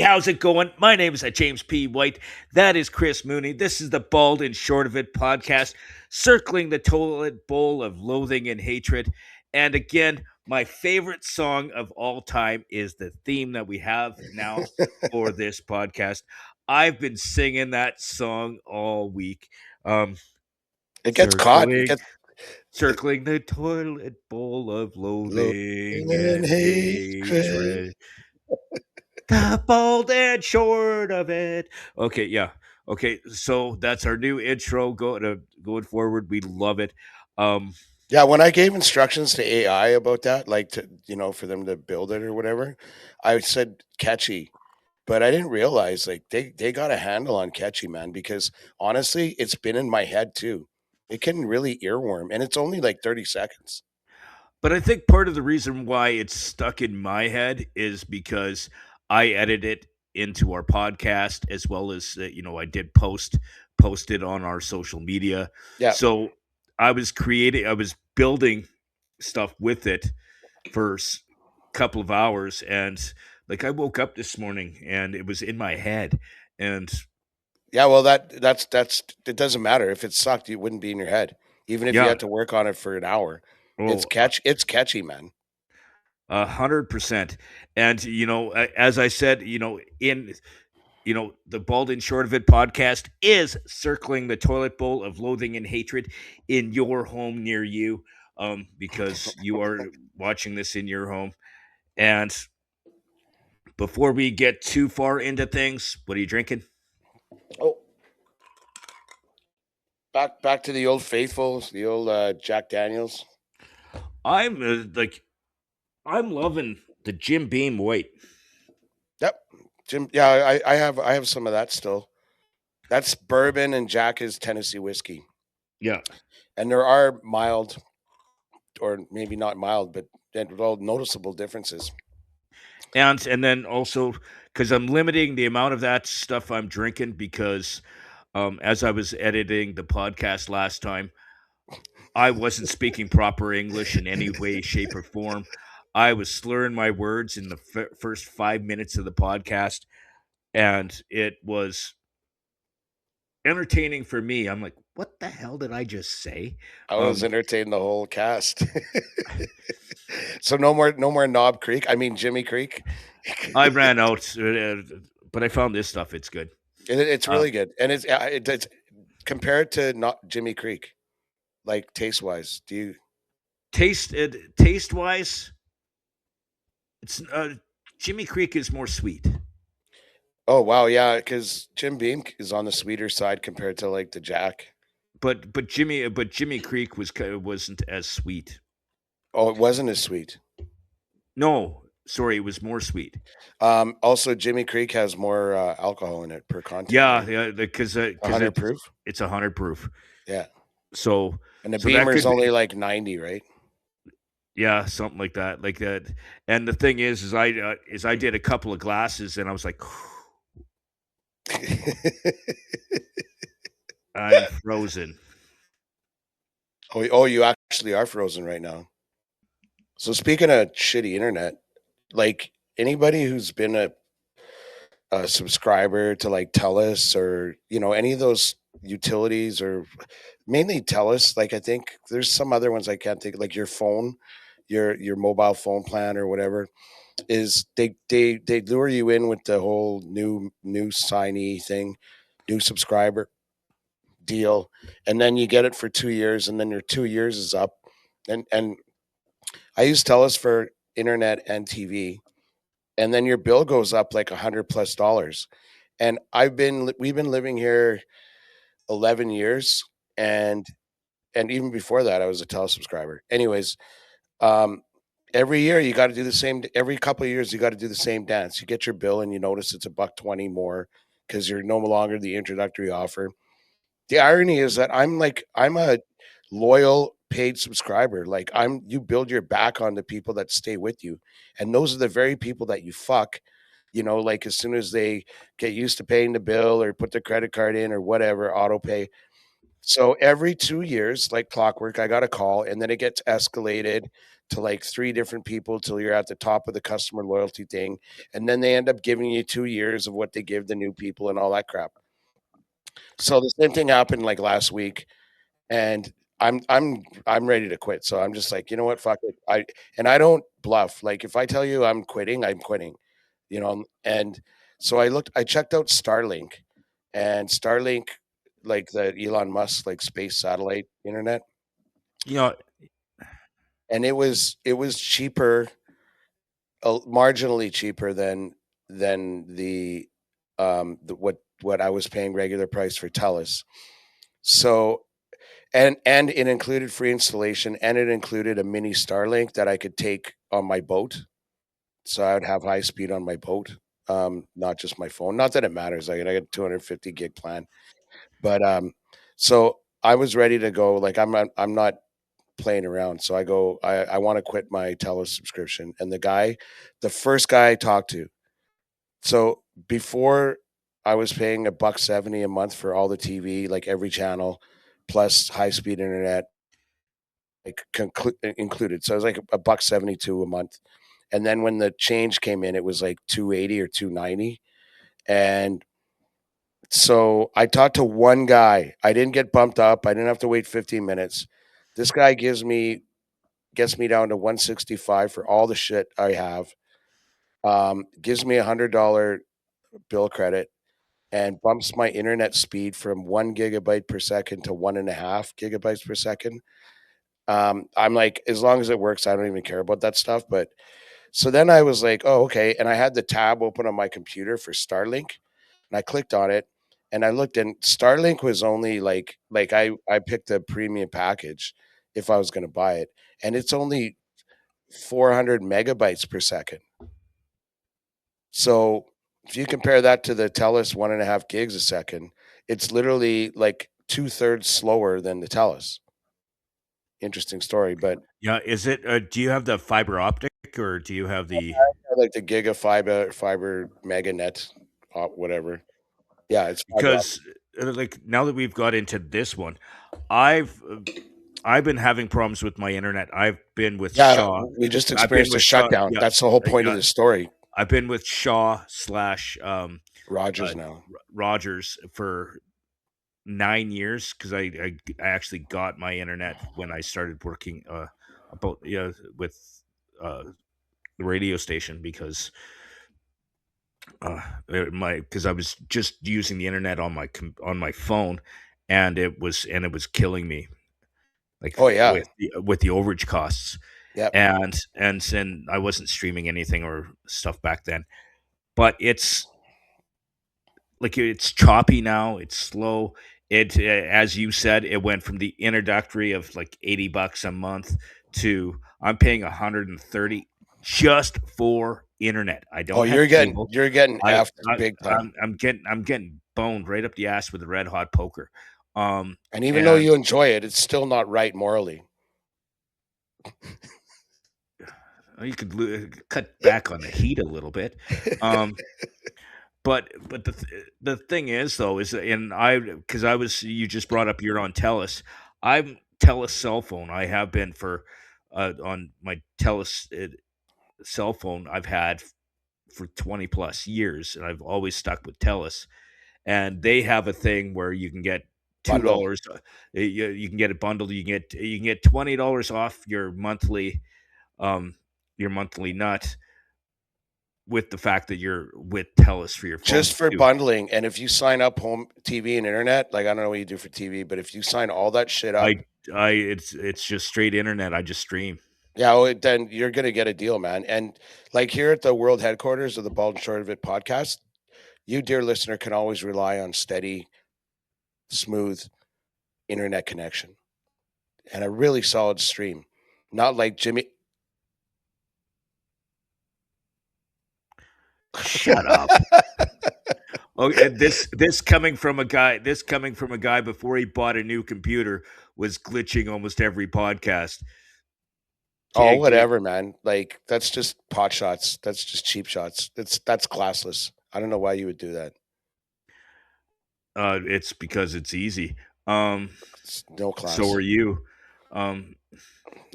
how's it going? My name is James P. White. That is Chris Mooney. This is the Bald and Short of It podcast, circling the toilet bowl of loathing and hatred. And again, my favorite song of all time is the theme that we have now for this podcast. I've been singing that song all week. Um, It gets caught. It circling, gets circling the toilet bowl of low loathing and and hatred. hatred. The bald and short of it. Okay, yeah. Okay, so that's our new intro going forward. We love it. Um, Yeah, when I gave instructions to AI about that, like for them to build it or whatever, I said catchy, but I didn't realize like they got a handle on catchy, man, because honestly, it's been in my head too. It can really earworm, and it's only like 30 seconds. but I think part of the reason why it's stuck in my head is because I edit it into our podcast as well as I did post it on our social media. Yeah. So I was building stuff with it for couple of hours, and like I woke up this morning and it was in my head, and Yeah, well that's it doesn't matter. If it sucked, it wouldn't be in your head. Even if you yeah, had to work on it for an hour. well, It's catchy, man. 100%. And as I said, in the Bald and Short of It podcast is circling the toilet bowl of loathing and hatred in your home near you, because you are watching this in your home. And before we get too far into things, what are you drinking? Oh, back to the old faithfuls, the old Jack Daniels. I'm I'm loving the Jim Beam White. Yep, Jim. Yeah, I have some of that still. That's bourbon and Jack is Tennessee whiskey, Yeah. and there are mild, or maybe not mild, but well noticeable differences. And then also because I'm limiting the amount of that stuff I'm drinking because as I was editing the podcast last time, I wasn't speaking proper English in any way, shape, or form. I was slurring my words in the first 5 minutes of the podcast, and it was entertaining for me. I'm like, what the hell did I just say? I was entertaining the whole cast. So no more Knob Creek. I mean Jimmy Creek. I ran out, but I found this stuff. It's good. It's Uh, really good, and it's compared to not Jimmy Creek, like taste wise. Do you? taste wise, it's Jimmy Creek is more sweet, Oh wow, yeah, because Jim Beam is on the sweeter side compared to like the Jack. but Jimmy Creek wasn't as sweet. Oh, it wasn't as sweet. No, sorry, it was more sweet. Also, Jimmy Creek has more alcohol in it per content. Yeah, Right? yeah, because 100 proof. it's 100 proof. Yeah, So and the so that Beamer's could only like 90, right? yeah, something like that, like that. And the thing is I did a couple of glasses and I was like, I'm frozen. Oh, you actually are frozen right now. So speaking of shitty internet, like anybody who's been a subscriber to like Telus or any of those utilities or mainly Telus, like I think there's some other ones I can't think, like your phone, your mobile phone plan or whatever, is they lure you in with the whole new signee thing, new subscriber deal, and then you get it for 2 years, and then your 2 years is up, and I use Telus for internet and TV, and then your bill goes up like $100+. And we've been living here 11 years, and even before that I was a Telus subscriber. Anyways, um, every year you got to do the same. Every couple of years you got to do the same dance. You get your bill and you notice it's $1.20 more because you're no longer the introductory offer. The irony is that I'm a loyal paid subscriber. Like you build your back on the people that stay with you, and those are the very people that you fuck. Like as soon as they get used to paying the bill or put their credit card in or whatever, auto pay. So every 2 years, like clockwork, I got a call, and then it gets escalated to like 3 different people till you're at the top of the customer loyalty thing, and then they end up giving you 2 years of what they give the new people and all that crap. So the same thing happened like last week, and I'm ready to quit. So I'm just like, you know what, fuck it. I don't bluff. Like if I tell you I'm quitting, I'm quitting. You know, and so I checked out Starlink, and Starlink, like the Elon Musk like space satellite internet, You know, and it was cheaper, marginally cheaper than the what I was paying regular price for Telus. So and it included free installation, and it included a mini Starlink that I could take on my boat. So I would have high speed on my boat, not just my phone. Not that it matters. I got a 250 gig plan, but so I was ready to go. Like I'm not playing around. So I go. I want to quit my Telus subscription. And the first guy I talked to. So before I was paying $1.70 a month for all the TV, like every channel, plus high speed internet, like included. So it was like $1.72 a month. And then when the change came in, it was like 280 or 290. And so I talked to one guy. I didn't get bumped up. I didn't have to wait 15 minutes. This guy gets me down to 165 for all the shit I have. Gives me $100 bill credit and bumps my internet speed from 1 gigabyte per second to 1.5 gigabytes per second. I'm like, as long as it works, I don't even care about that stuff. But so then I was like, oh, okay. And I had the tab open on my computer for Starlink, and I clicked on it, and I looked, and Starlink was only like I picked a premium package if I was going to buy it, and it's only 400 megabytes per second. So if you compare that to the Telus 1.5 gigs a second, it's literally like 2/3 slower than the Telus. Interesting story, but yeah, is it? Do you have the fiber optic or do you have the? I like the Giga fiber MegaNet, whatever. Yeah, it's fiber optic. Because like now that we've got into this one, I've uh, I've been having problems with my internet. I've been with Yeah, Shaw. we just I've been experienced a with Shaw. shutdown. Yeah, That's the whole point of yeah. this story. I've been with Shaw slash Rogers now. Rogers for 9 years because I actually got my internet when I started working about with the radio station because my because I was just using the internet on on my phone and it was killing me like Oh yeah. with the overage costs Yep. and then I wasn't streaming anything or stuff back then, but it's like it's choppy now. It's slow. As you said, it went from the introductory of like $80 a month to I'm paying 130 just for internet. I Oh, don't have cable. you're getting I, effed I big time. I'm getting boned right up the ass with a red hot poker. And even though And you enjoy it, it's still not right morally. you could cut back on the heat a little bit. Um, but the thing is though is and I because I was you just brought up you're on Telus. I'm Telus cell phone. I have been for on my Telus cell phone. I've had for 20 plus years, and I've always stuck with Telus. And they have a thing where you can get two Bundle. dollars. You can get a bundle. You can get $20 off um your monthly nut with the fact that you're with Telus for your phone Just for too. bundling. And if you sign up home TV and internet, like I don't know what you do for TV, but if you sign all that shit up, I it's just straight internet. I just stream. yeah, well, then you're gonna get a deal, man. And like here at the world headquarters of the Bald and Short of It podcast, you, dear listener, can always rely on steady, smooth internet connection and a really solid stream. Not like Jimmy. Shut up. Okay, this coming from a guy. This coming from a guy before he bought a new computer was glitching almost every podcast. Oh, Can't get. whatever, man. Like that's just pot shots. That's just cheap shots. That's classless. I don't know why you would do that. It's because it's easy. Um, It's no so class. are you.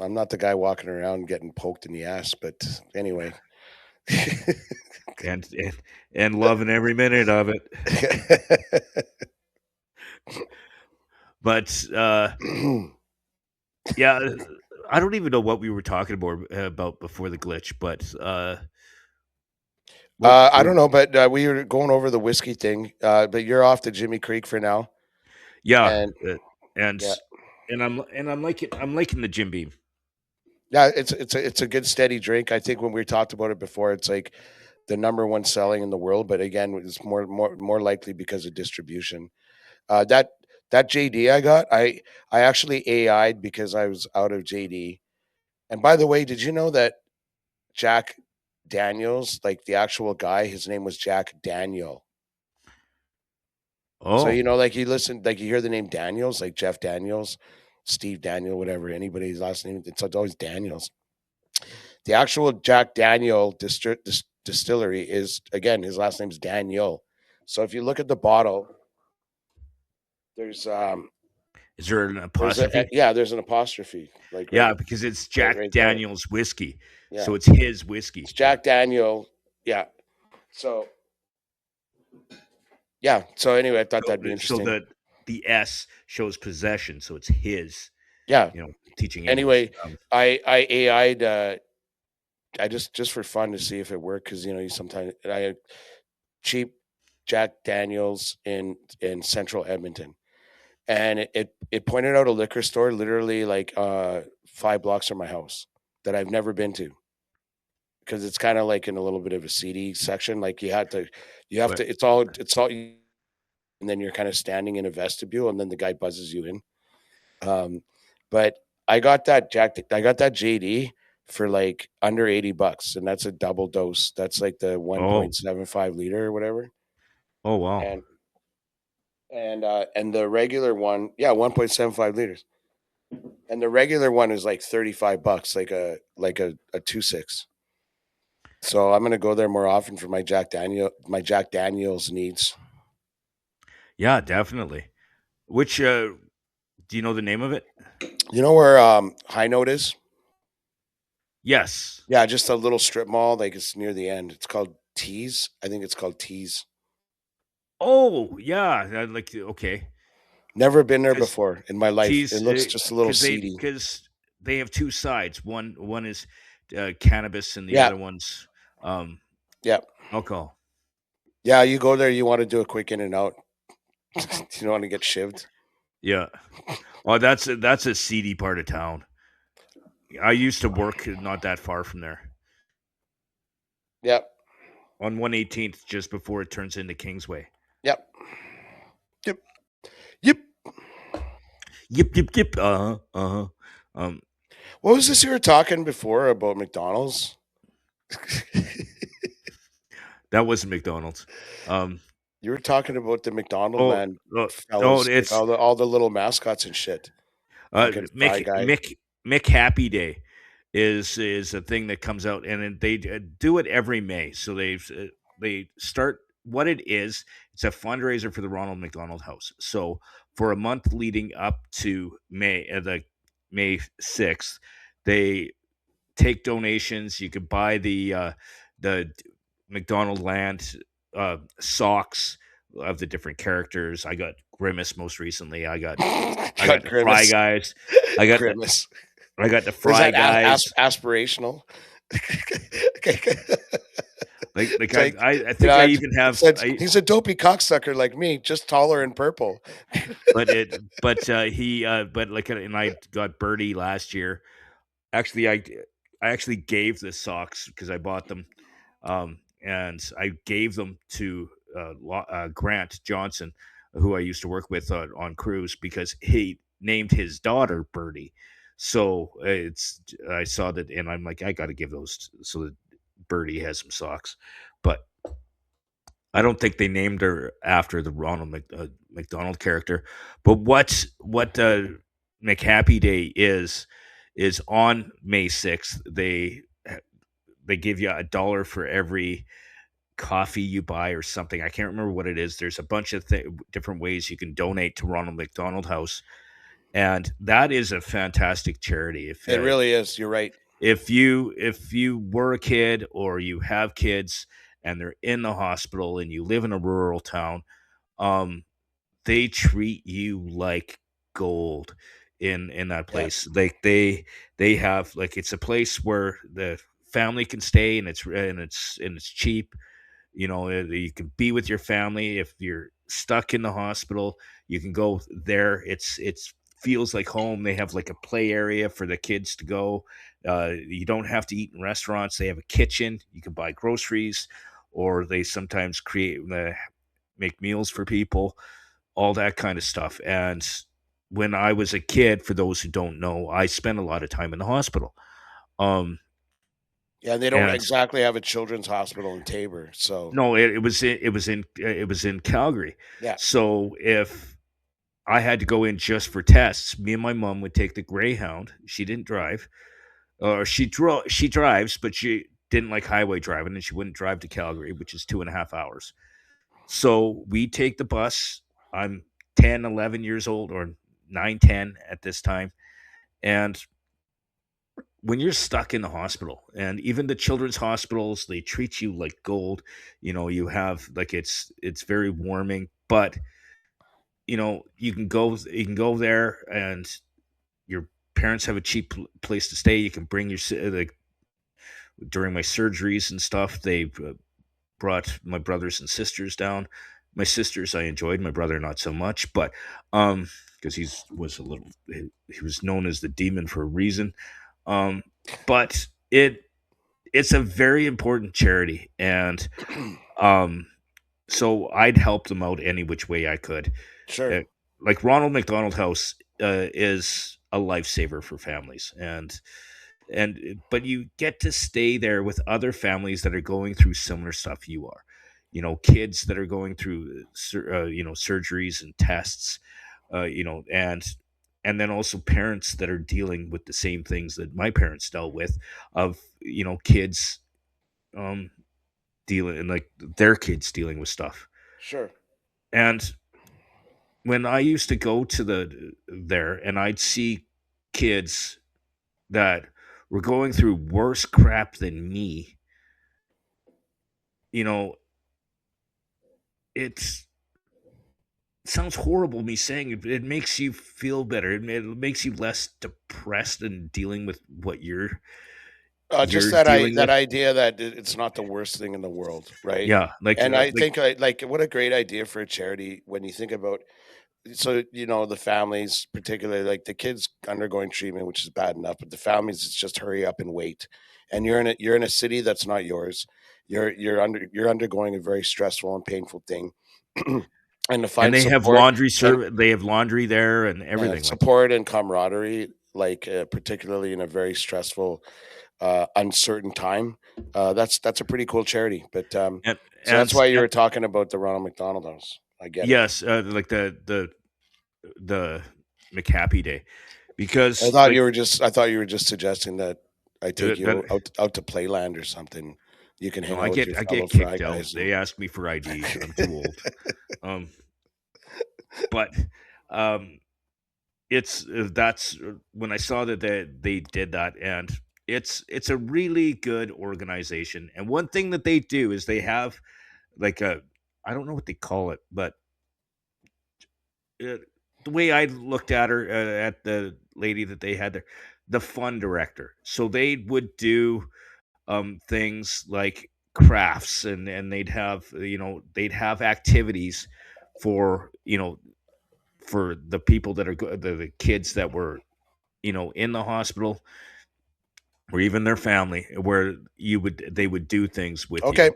I'm not the guy walking around getting poked in the ass, but anyway. And loving every minute of it. But yeah, I don't even know what we were talking about before the glitch, but I don't know, but we were going over the whiskey thing. But you're off to Jimmy Creek for now, yeah, and and yeah, I'm liking the Jim Beam. yeah, it's a good steady drink. I think when we talked about it before, it's like the number one selling in the world. But again, it's more likely because of distribution. That JD I got, I actually AI'd because I was out of JD. And by the way, did you know that Jack Daniels, like the actual guy, his name was Jack Daniel. So Oh, like you listen, like you hear the name Daniels, like Jeff Daniels, Steve Daniel, whatever, anybody's last name, it's always Daniels. The actual Jack Daniel distillery is, again, his last name is Daniel. So if you look at the bottle, there's is there an apostrophe? there's an apostrophe, like Yeah, because it's Jack right there. Daniel's whiskey, Yeah, so it's his it's whiskey. Yeah. Jack Daniel. Yeah. So yeah. So anyway, I thought that'd be So interesting. the S shows possession, so it's his. Yeah. Teaching English. Anyway, I AI'd I just for fun to see if it worked, because you sometimes I cheap Jack Daniels in central Edmonton, and it pointed out a liquor store literally like 5 blocks from my house that I've never been to, because it's kind of like in a little bit of a seedy section. Like you have But to it's all, and then you're kind of standing in a vestibule, and then the guy buzzes you in. But I got that JD for like under $80, and that's a double dose. That's like the oh 1.75 liter or whatever. oh wow, And and the regular one, yeah, 1.75 liters. And the regular one is like $35, like a 2.6. So I'm gonna go there more often for my Jack Daniels needs. yeah, definitely. Which do you know the name of it? You know where High Note is? Yes. Yeah, just a little strip mall, like it's near the end. It's called Tees. I think it's called Tees. Oh yeah, like okay, Never been there because before in my life. It teas looks just a little seedy. because they have two sides. One is cannabis, and the Yeah, other one's um, yeah, alcohol. yeah. You go there, you want to do a quick in and out. You don't want to get shivved. Yeah. Oh, that's a seedy part of town. I used to work not that far from there Yep, on 118th, just before it turns into Kingsway. yep, yep, yep. Yip yip yip. Uh huh. Um, What was this you were talking before about McDonald's? that wasn't McDonald's. Um, You were talking about the McDonald oh, land oh, oh, fellas, like it's all the little mascots and shit. Fucking Fry Guy. Mick Happy Day is a thing that comes out, and they do it every May. So they start what it is. It's a fundraiser for the Ronald McDonald House. So for a month leading up to the May 6th, they take donations. You could buy the McDonald Land socks of the different characters. I got Grimace most recently. I got Got the Fry Grimace. Guys. I got the Grimace. I got the Is Fry that Guys. aspirational? Like It's like, I think I even have he's a dopey cocksucker like me, just taller and purple. but like and I got Birdie last year. Actually, I actually gave the socks because I bought them, and I gave them to Grant Johnson, who I used to work with on cruise, because he named his daughter Birdie. So I saw that, and I'm like, I got to give those so that Birdie has some socks, but I don't think they named her after the Ronald McDonald character. But what McHappy Day is on May 6th. They give you $1 for every coffee you buy or something. I can't remember what it is. There's a bunch of different ways you can donate to Ronald McDonald House, and that is a fantastic charity. If It really is. You're right. if you were a kid or you have kids and they're in the hospital and you live in a rural town, um, they treat you like gold in that Yeah. place. Like they have like it's a place where the family can stay and it's cheap. You know, you can be with your family if you're stuck in the hospital. You can go there. It's feels like home. They have like a play area for the kids to go. You don't have to eat in restaurants. They have a kitchen. You can buy groceries, or they sometimes make meals for people, all that kind of stuff. And when I was a kid, for those who don't know, I spent a lot of time in the hospital. Um, Yeah, and they don't and exactly have a children's hospital in Tabor, so no, it was in Calgary. yeah. So if I had to go in just for tests, me and my mom would take the Greyhound. She didn't drive, or she drives, but she didn't like highway driving, and she wouldn't drive to Calgary, which is 2.5 hours. So we take the bus. I'm 10, 11 years old, or 9, 10 at this time. And when you're stuck in the hospital, and even the children's hospitals, they treat you like gold. You know, you have like it's very warming, but you can go there, and your parents have a cheap place to stay. You can bring like during my surgeries and stuff, they brought my brothers and sisters down. My sisters I enjoyed, my brother not so much, but because he was known as the demon for a reason. Um, but it's a very important charity, and um, so I'd help them out any which way I could. Sure. Uh, like Ronald McDonald House is a lifesaver for families, and but you get to stay there with other families that are going through similar stuff you are. You know, kids that are going through surgeries and tests, and then also parents that are dealing with the same things that my parents dealt with, of kids um dealing, and like their kids dealing with stuff. Sure. And when I used to go to there, and I'd see kids that were going through worse crap than me, you know, it's it sounds horrible me saying it, but it makes you feel better. It makes you less depressed and dealing with what Just you're that dealing that with. idea that it's not the worst thing in the world, right? Yeah, like And I like think, like, what a great idea for a charity when you think about, so, the families, particularly like the kids undergoing treatment, which is bad enough, but the families, it's just hurry up and wait. And you're in a city that's not yours. You're undergoing a very stressful and painful thing. And to and find support and they have laundry there and everything like. support and camaraderie, like, particularly in a very stressful, uncertain time, that's a pretty cool charity. But and so that's and why you and were talking about the Ronald McDonald House. I get it. yes, like the McHappy Day, I because thought like you were just I thought you were just suggesting that I take that you out to Playland or something. You can no, hang I out with get your I fellow get fry kicked out. guys and They ask me for ID. I'm too old. Um, but um, it's that's when I saw that they did that, and it's a really good organization. And one thing that they do is they have like a, I don't know what they call it, but uh, the way I looked at her, at the lady that they had there, the fund director. So they would do things like crafts, and they'd have activities for for the people that are the kids that were in the hospital, or even their family, where they would do things with okay. you.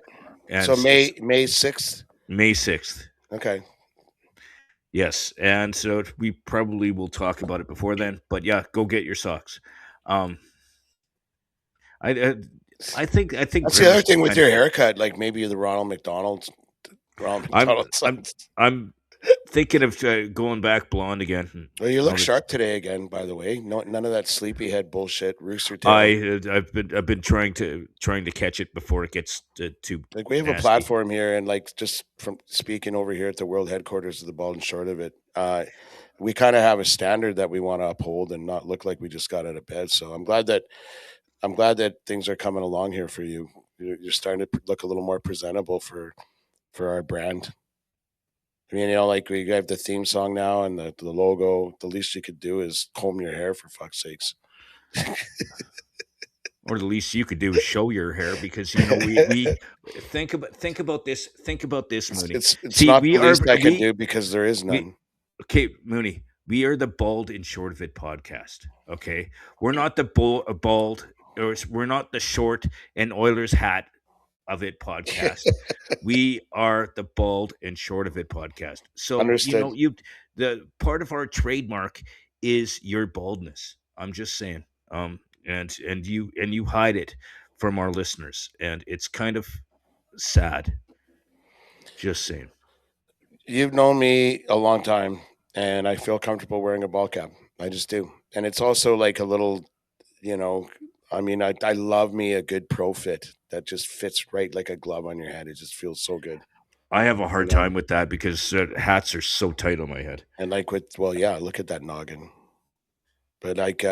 And So May 6th. May 6th. Okay. Yes, and so we probably will talk about it before then, but yeah, go get your socks. um I uh, I think That's the other Grimace is thing with kind of your cool. haircut, like maybe the Ronald I'm McDonald I'm sons. I'm thinking of going back blonde again. Well, you look I'll just sharp today again, by the way. No, none of that sleepyhead bullshit, rooster tail. I've been trying to catch it before it gets too Like, we have a nasty. platform here, and like, just from speaking over here at the world headquarters of the Bald and Short of It. we kind of have a standard that we want to uphold and not look like we just got out of bed. So I'm glad that things are coming along here for you. You're starting to look a little more presentable for our brand. I mean, like we have the theme song now and the logo. The least you could do is comb your hair, for fuck's sakes. Or the least you could do is show your hair, because we think about this, Mooney. It's See, not the least I can do because there is we none. okay, Mooney. We are the Bald and Short of It podcast. Okay, we're not the bald, or we're not the short and Oilers hat of it podcast. We are the Bald and Short of It podcast. So Understood. the part of our trademark is your baldness. I'm just saying. And you hide it from our listeners, and it's kind of sad. Just saying. You've known me a long time, and I feel comfortable wearing a ball cap. I just do, and it's also like a little, you know. I mean, I love me a good pro fit that just fits right like a glove on your head. It just feels so good. I have a hard know? time with that because hats are so tight on my head. And like yeah, look at that noggin. But like,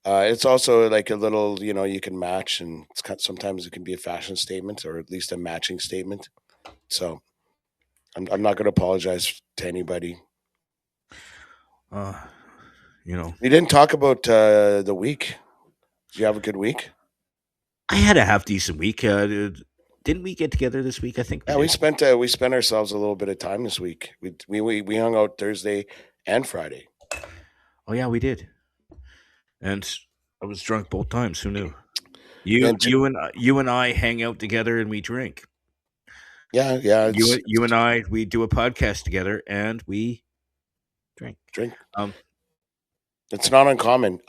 it's also like a little, you can match, and sometimes it can be a fashion statement or at least a matching statement. So I'm not going to apologize to anybody. We didn't talk about the week. Did you have a good week? I had a half decent week. Didn't we get together this week? I think we spent ourselves a little bit of time this week. We hung out Thursday and Friday. Oh yeah, we did. And I was drunk both times. Who knew? You and I hang out together and we drink. Yeah. You and I, we do a podcast together and we drink. It's not uncommon.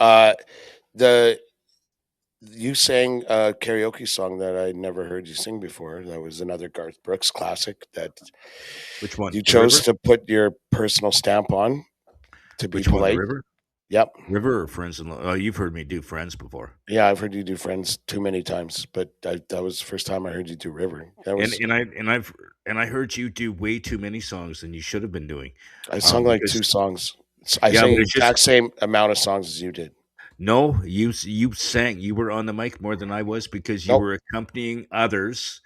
You sang a karaoke song that I never heard you sing before. That was another Garth Brooks classic. Which one? You chose to put your personal stamp on to be polite. One, River? Yep. River or Friends in Love? Oh, you've heard me do Friends before. Yeah, I've heard you do Friends too many times, but that was the first time I heard you do River. And I heard you do way too many songs than you should have been doing. I sung like 2 songs. I sang the exact same amount of songs as you did. No, you sang. You were on the mic more than I was because you were accompanying others.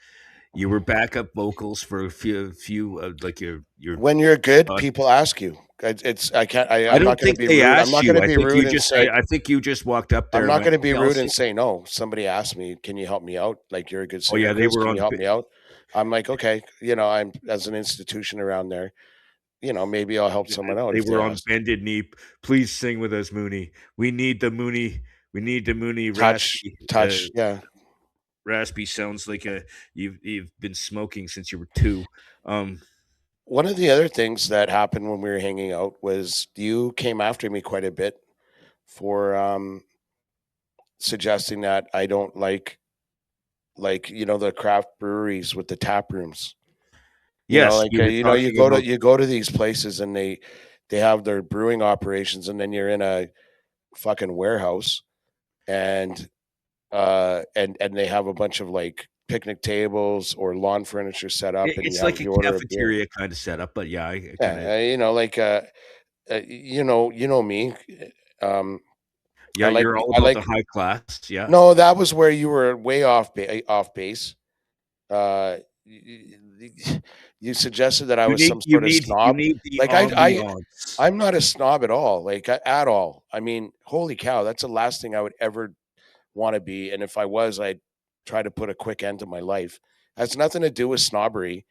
You were backup vocals for a few like your. When you're good, people ask you. I'm not going to be rude. I'm not going to be rude and say. I think you just walked up there. I'm not going to be rude and say no. Somebody asked me, "Can you help me out? Like you're a good singer. Oh yeah, they were Can on. You help me out?" I'm like, okay. I'm as an institution around there. Maybe I'll help someone out. They were on bended knee. Please sing with us, Mooney. We need the Mooney. We need the Mooney touch. Yeah. Raspy sounds like you've been smoking since you were 2. One of the other things that happened when we were hanging out was you came after me quite a bit for suggesting that I don't like the craft breweries with the tap rooms. Yes, you go to these places and they have their brewing operations, and then you're in a fucking warehouse, and they have a bunch of like picnic tables or lawn furniture set up. It's like a cafeteria kind of setup, but yeah, me. Yeah, you're all about the high class. Yeah. No, that was where you were way off base. You suggested that I was some sort of snob. I'm not a snob at all. Like at all. I mean, holy cow, that's the last thing I would ever want to be. And if I was, I'd try to put a quick end to my life. It has nothing to do with snobbery.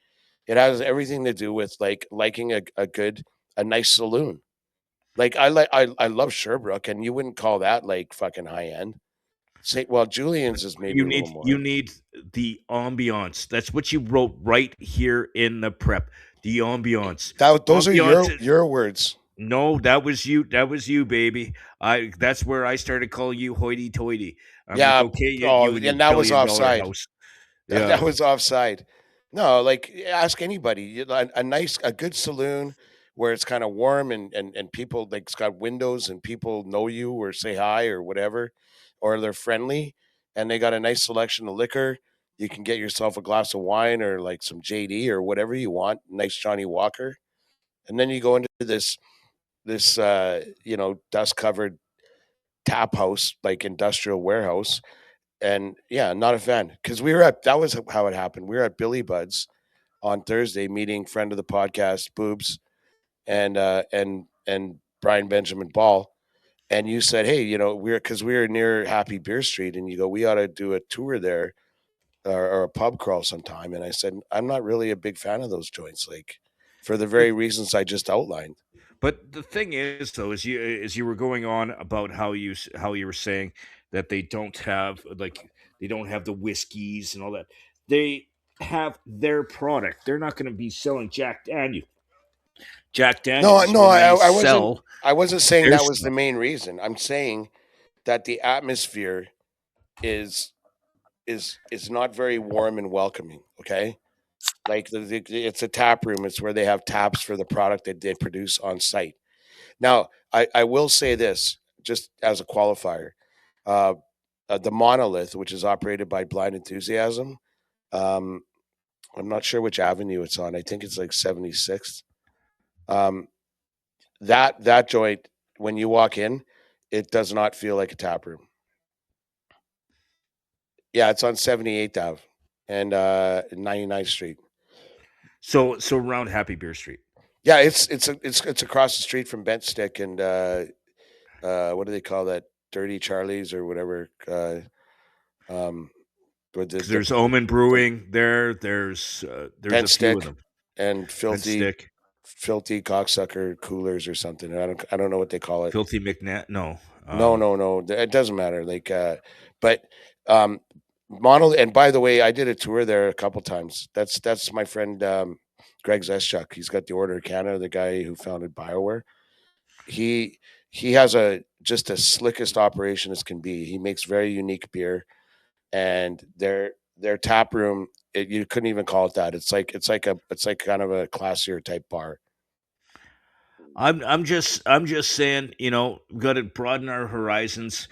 It has everything to do with liking a nice saloon. Like I love Sherbrooke, and you wouldn't call that like fucking high end. Julian's is maybe you need the ambiance. That's what you wrote right here in the prep. The ambiance. Those are your words. No, that was you. That was you, baby. That's where I started calling you hoity-toity. Yeah. Like, okay. And that was offside. Yeah. That was offside. No, like ask anybody. A good saloon where it's kind of warm and people, like, it's got windows and people know you or say hi or whatever, or they're friendly and they got a nice selection of liquor. You can get yourself a glass of wine or like some JD or whatever you want. Nice Johnny Walker. And then you go into this dust covered tap house, like industrial warehouse. And yeah, not a fan because that was how it happened. We were at Billy Bud's on Thursday, meeting friend of the podcast, Boobs, and Brian Benjamin Ball. And you said, hey, we were near Happy Beer Street, and you go, we ought to do a tour there, or a pub crawl sometime. And I said, I'm not really a big fan of those joints, like for the very reasons I just outlined. But the thing is, though, as you were going on about how you were saying that they don't have the whiskeys and all that. They have their product. They're not going to be selling Jack No, Daniels no, when they I wasn't. sell I wasn't saying their that was the stuff. main reason. I'm saying that the atmosphere is is not very warm and welcoming. Okay, like it's a tap room. It's where they have taps for the product that they produce on site. Now, I will say this just as a qualifier: uh, the Monolith, which is operated by Blind Enthusiasm. Um, I'm not sure which avenue it's on. I think it's like 76th. Um, that joint, when you walk in, it does not feel like a tap room. Yeah, it's on 78th Ave and 99th Street. So around Happy Beer Street. Yeah, it's across the street from Bent Stick and what do they call that? Dirty Charlie's or whatever. Um, with Because there's Omen the Brewing there. There's Bent a few of Stick them. and Red Stick, filthy cocksucker coolers or something. I don't know what they call it. Filthy McNat. No, No, no, no. It doesn't matter. Like, but um, Monolith. And by the way, I did a tour there a couple times. That's my friend Greg Zeschuk. He's got the Order of Canada, the guy who founded Bioware. He he has a just the slickest operation as can be. He makes very unique beer, and their tap room. You couldn't even call it that. It's like kind of a classier type bar. I'm just saying, we got to broaden our horizons.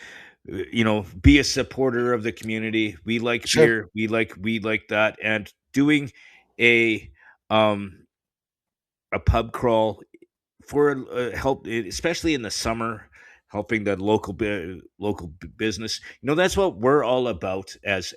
Be a supporter of the community. We like Sure, beer. We like that, and doing a um a pub crawl for help, especially in the summer, helping the local business. That's what we're all about. As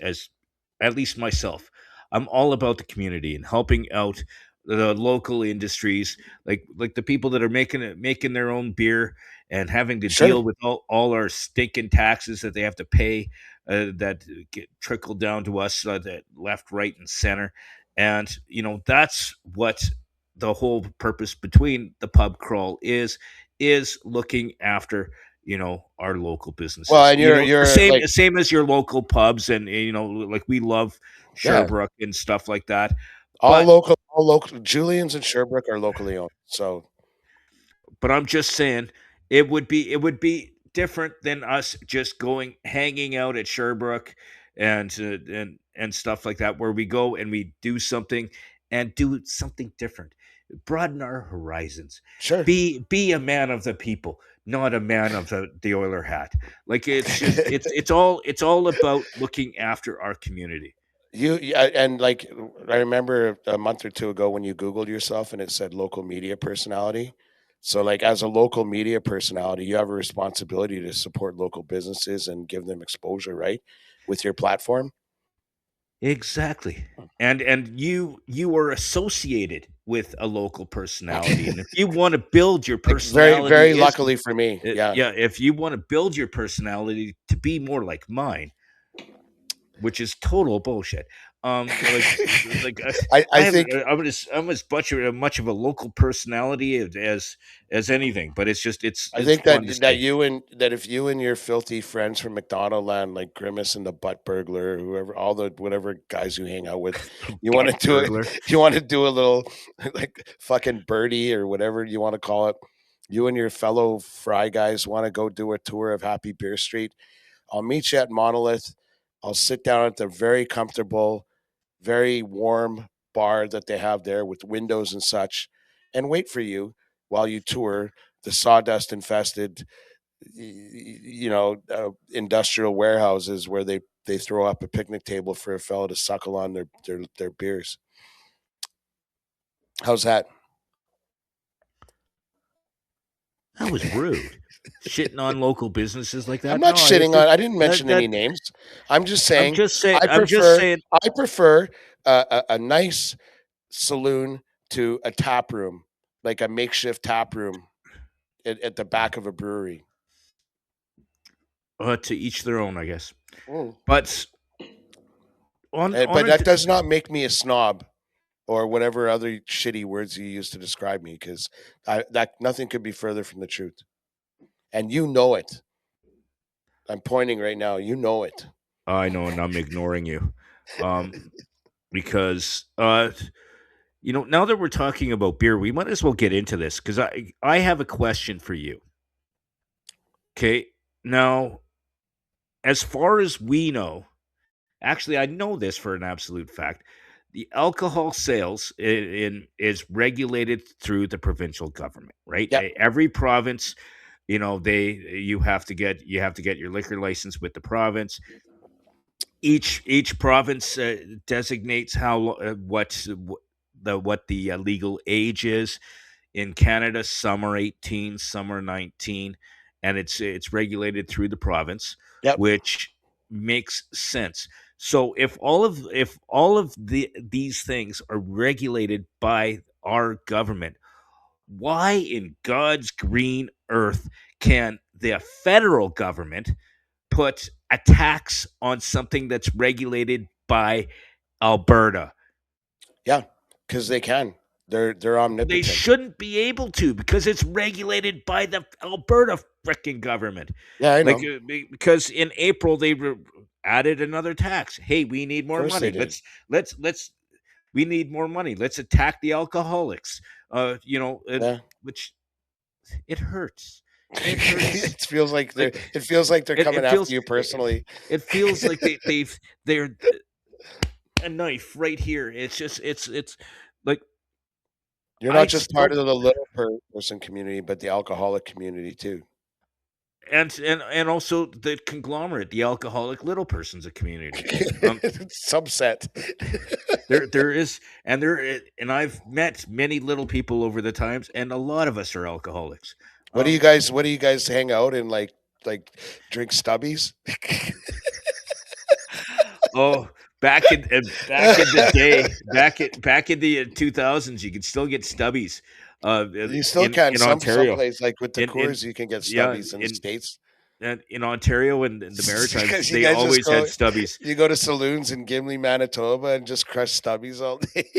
at least myself, I'm all about the community and helping out the local industries, like the people that are making their own beer and having to sure. deal with all our stinking taxes that they have to pay, that get trickled down to us, that left, right, and center. And that's what the whole purpose between the pub crawl is looking after our local Well, businesses, and you're same like, same as your local pubs. And like we love yeah, Sherbrooke and stuff like that. all but local, all local. Julian's and Sherbrooke are locally owned. So but I'm just saying, it would be different than us just going hanging out at Sherbrooke and stuff like that, where we go and we do something different, broaden our horizons, sure. be a man of the people, not a man of the Oiler hat. Like, it's all about looking after our community. Yeah, and like I remember a month or two ago when you Googled yourself and it said local media personality. So, like, as a local media personality, you have a responsibility to support local businesses and give them exposure, right? With your platform. Exactly. And you are associated with a local personality. And if you want to build your Like, very, very personality is luckily for me. Yeah. yeah, if you want to build your personality to be more like mine, which is total bullshit. I I have think I'm as much of a local personality as anything, but I it's think fun to that say. you and that if you and your filthy friends from McDonald land, like Grimace and the Butt Burglar, whoever, all the whatever guys you hang out with, you want Butt to do it. burglar. You want to do a little like fucking birdie or whatever you want to call it. You and your fellow fry guys want to go do a tour of Happy Beer Street. I'll meet you at Monolith. I'll sit down at the very comfortable, very warm bar that they have there with windows and such, and wait for you while you tour the sawdust infested, industrial warehouses where they throw up a picnic table for a fellow to suckle on their beers. How's that? That was rude. Shitting on local businesses like I'm that. not No, I shitting on. I didn't that mention any that names. I'm just I'm saying. just saying. I I'm just prefer. saying. I prefer a nice saloon to a tap room, like a makeshift tap room at the back of a brewery. To each their own, I guess. Mm. But on But a that does not make me a snob or whatever other shitty words you use to describe me, because that nothing could be further from the truth, and you know it. I'm pointing right now. You know it. I know, and I'm ignoring you, because now that we're talking about beer, we might as well get into this because I have a question for you. Okay, now as far as we know, actually, I know this for an absolute fact. The alcohol sales is regulated through the provincial government, right? Yep. Every province, you have to get your liquor license with the province. Each province designates how what the legal age is. In Canada, some are 18, some are 19, and it's regulated through the province, Yep. which makes sense. So if all of these things are regulated by our government, why in God's green earth can the federal government put a tax on something that's regulated by Alberta? Yeah, because they can. They're They omnipotent. shouldn't be able to because it's regulated by the Alberta freaking government. Yeah, I Like know. because in April they added another tax. Hey, we need Of more course they money. did. Let's we need more money. Let's attack the alcoholics. Yeah. Which it hurts. It hurts. It feels like they're. Like It feels like they're it coming after feels you personally. it feels like they're a knife right here. It's just it's like You're I not just part still of the little person community, but the alcoholic community too. and also the conglomerate, the alcoholic little person's a community. Um, Subset. there is, and I've met many little people over the times, and a lot of us are alcoholics. What do you Um, guys? What do you guys hang out and like drink stubbies? oh, back in the day, back in the 2000s, you could still get stubbies. You still In can Ontario, someplace like with the in Coors, you can get yeah, stubbies in the States. in Ontario and in the Maritimes, Because you they guys just always had go, stubbies. you go to saloons in Gimli, Manitoba, and just crush stubbies all day.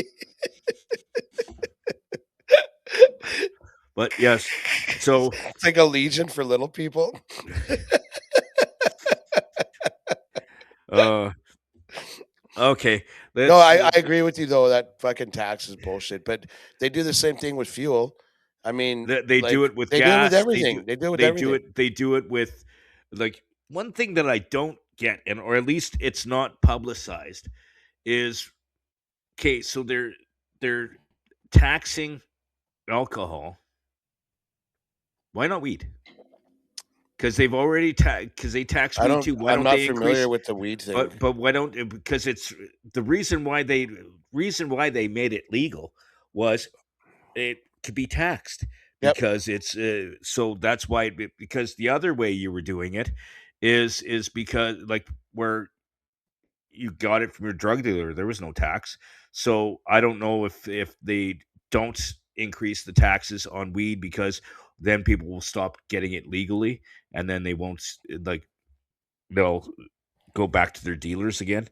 But yes, so It's like a legion for little people. uh, okay, No, let's. I agree with you though. That fucking tax is bullshit. But they do the same thing with fuel. I mean, They like do it with they do it with gas. everything. They do it with They do everything. it. They do it with like one thing that I don't get, and or at least it's not publicized, is okay. So they're taxing alcohol. Why not weed? Because they've already because they tax I weed don't. too. Why I'm don't not they familiar increase? with the weed thing. But why don't because it's the reason why they made it legal was it could be taxed Yep. because it's so that's why because the other way you were doing it is because like where you got it from your drug dealer there was no tax. So I don't know if they don't increase the taxes on weed because then people will stop getting it legally and then they won't like they'll go back to their dealers again.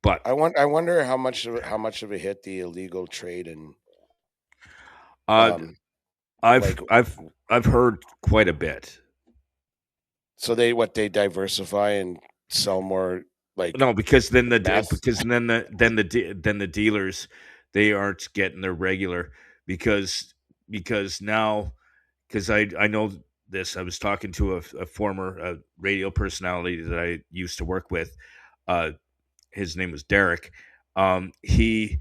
But I wonder how much of a hit the illegal trade and uh um I've like I've I've heard quite a bit. so they diversify and sell more like No, because then meth. then the dealers they aren't getting their regular because now because I know this. I was talking to a former radio personality that I used to work with. Uh, his name was Derek. He